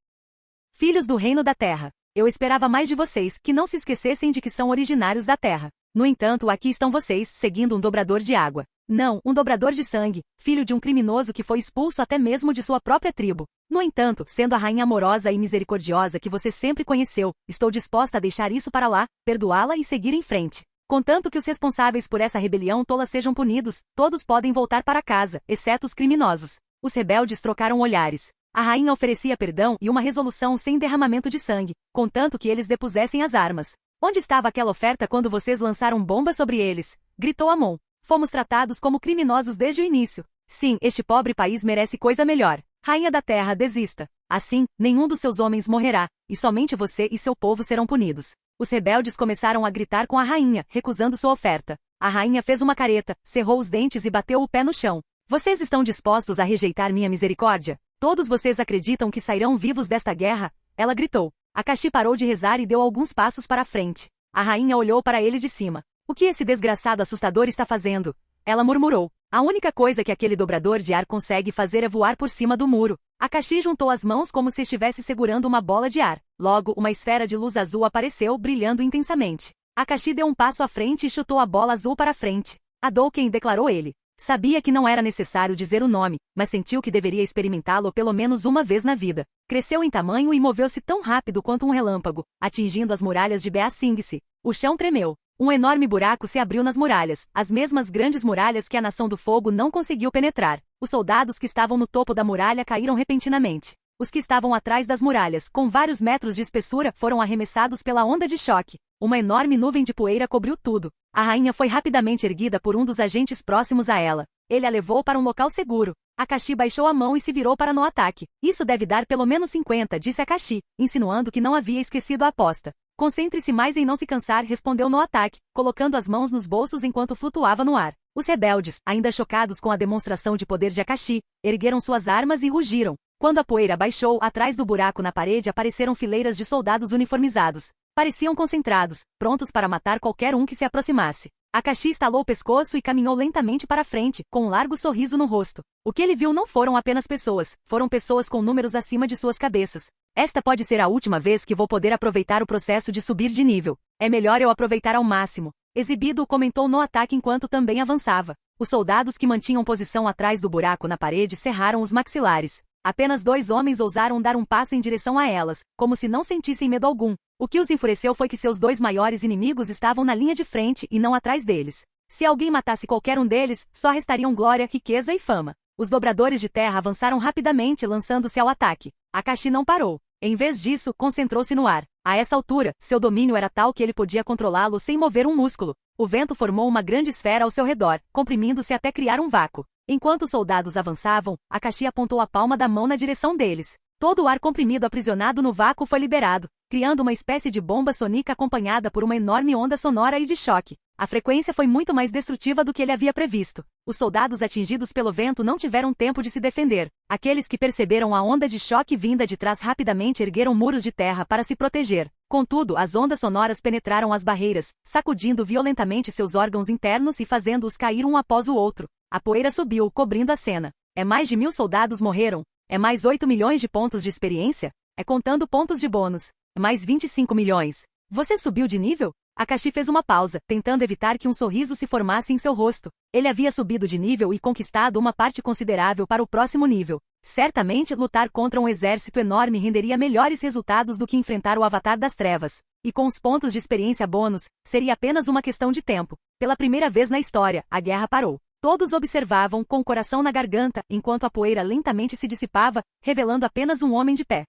Filhos do reino da terra, eu esperava mais de vocês, que não se esquecessem de que são originários da terra. No entanto, aqui estão vocês, seguindo um dobrador de água. Não, um dobrador de sangue, filho de um criminoso que foi expulso até mesmo de sua própria tribo. No entanto, sendo a rainha amorosa e misericordiosa que você sempre conheceu, estou disposta a deixar isso para lá, perdoá-la e seguir em frente. Contanto que os responsáveis por essa rebelião tola sejam punidos, todos podem voltar para casa, exceto os criminosos. Os rebeldes trocaram olhares. A rainha oferecia perdão e uma resolução sem derramamento de sangue, contanto que eles depusessem as armas. Onde estava aquela oferta quando vocês lançaram bombas sobre eles? Gritou Amon. Fomos tratados como criminosos desde o início. Sim, este pobre país merece coisa melhor. Rainha da terra, desista. Assim, nenhum dos seus homens morrerá, e somente você e seu povo serão punidos. Os rebeldes começaram a gritar com a rainha, recusando sua oferta. A rainha fez uma careta, cerrou os dentes e bateu o pé no chão. Vocês estão dispostos a rejeitar minha misericórdia? Todos vocês acreditam que sairão vivos desta guerra? Ela gritou. Akashi parou de rezar e deu alguns passos para a frente. A rainha olhou para ele de cima. O que esse desgraçado assustador está fazendo? Ela murmurou. A única coisa que aquele dobrador de ar consegue fazer é voar por cima do muro. Akashi juntou as mãos como se estivesse segurando uma bola de ar. Logo, uma esfera de luz azul apareceu, brilhando intensamente. Akashi deu um passo à frente e chutou a bola azul para frente. Hadouken, declarou ele. Sabia que não era necessário dizer o nome, mas sentiu que deveria experimentá-lo pelo menos uma vez na vida. Cresceu em tamanho e moveu-se tão rápido quanto um relâmpago, atingindo as muralhas de Beasingse. O chão tremeu. Um enorme buraco se abriu nas muralhas, as mesmas grandes muralhas que a Nação do Fogo não conseguiu penetrar. Os soldados que estavam no topo da muralha caíram repentinamente. Os que estavam atrás das muralhas, com vários metros de espessura, foram arremessados pela onda de choque. Uma enorme nuvem de poeira cobriu tudo. A rainha foi rapidamente erguida por um dos agentes próximos a ela. Ele a levou para um local seguro. Akashi baixou a mão e se virou para no ataque. Isso deve dar pelo menos 50, disse Akashi, insinuando que não havia esquecido a aposta. Concentre-se mais em não se cansar, respondeu no ataque, colocando as mãos nos bolsos enquanto flutuava no ar. Os rebeldes, ainda chocados com a demonstração de poder de Akashi, ergueram suas armas e rugiram. Quando a poeira baixou, atrás do buraco na parede apareceram fileiras de soldados uniformizados. Pareciam concentrados, prontos para matar qualquer um que se aproximasse. Akashi estalou o pescoço e caminhou lentamente para frente, com um largo sorriso no rosto. O que ele viu não foram apenas pessoas, foram pessoas com números acima de suas cabeças. Esta pode ser a última vez que vou poder aproveitar o processo de subir de nível. É melhor eu aproveitar ao máximo. Exibido comentou no ataque enquanto também avançava. Os soldados que mantinham posição atrás do buraco na parede cerraram os maxilares. Apenas 2 homens ousaram dar um passo em direção a elas, como se não sentissem medo algum. O que os enfureceu foi que seus 2 maiores inimigos estavam na linha de frente e não atrás deles. Se alguém matasse qualquer um deles, só restariam glória, riqueza e fama. Os dobradores de terra avançaram rapidamente, lançando-se ao ataque. Akashi não parou. Em vez disso, concentrou-se no ar. A essa altura, seu domínio era tal que ele podia controlá-lo sem mover um músculo. O vento formou uma grande esfera ao seu redor, comprimindo-se até criar um vácuo. Enquanto os soldados avançavam, Akashi apontou a palma da mão na direção deles. Todo o ar comprimido aprisionado no vácuo foi liberado, criando uma espécie de bomba sônica acompanhada por uma enorme onda sonora e de choque. A frequência foi muito mais destrutiva do que ele havia previsto. Os soldados atingidos pelo vento não tiveram tempo de se defender. Aqueles que perceberam a onda de choque vinda de trás rapidamente ergueram muros de terra para se proteger. Contudo, as ondas sonoras penetraram as barreiras, sacudindo violentamente seus órgãos internos e fazendo-os cair um após o outro. A poeira subiu, cobrindo a cena. É mais de 1000 soldados morreram. É mais 8 milhões de pontos de experiência? É contando pontos de bônus. É mais 25 milhões. Você subiu de nível? Akashi fez uma pausa, tentando evitar que um sorriso se formasse em seu rosto. Ele havia subido de nível e conquistado uma parte considerável para o próximo nível. Certamente lutar contra um exército enorme renderia melhores resultados do que enfrentar o Avatar das Trevas. E com os pontos de experiência bônus, seria apenas uma questão de tempo. Pela primeira vez na história, a guerra parou. Todos observavam com o coração na garganta, enquanto a poeira lentamente se dissipava, revelando apenas um homem de pé.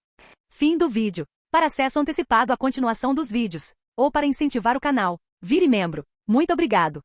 Fim do vídeo. Para acesso antecipado à continuação dos vídeos, ou para incentivar o canal, vire membro. Muito obrigado!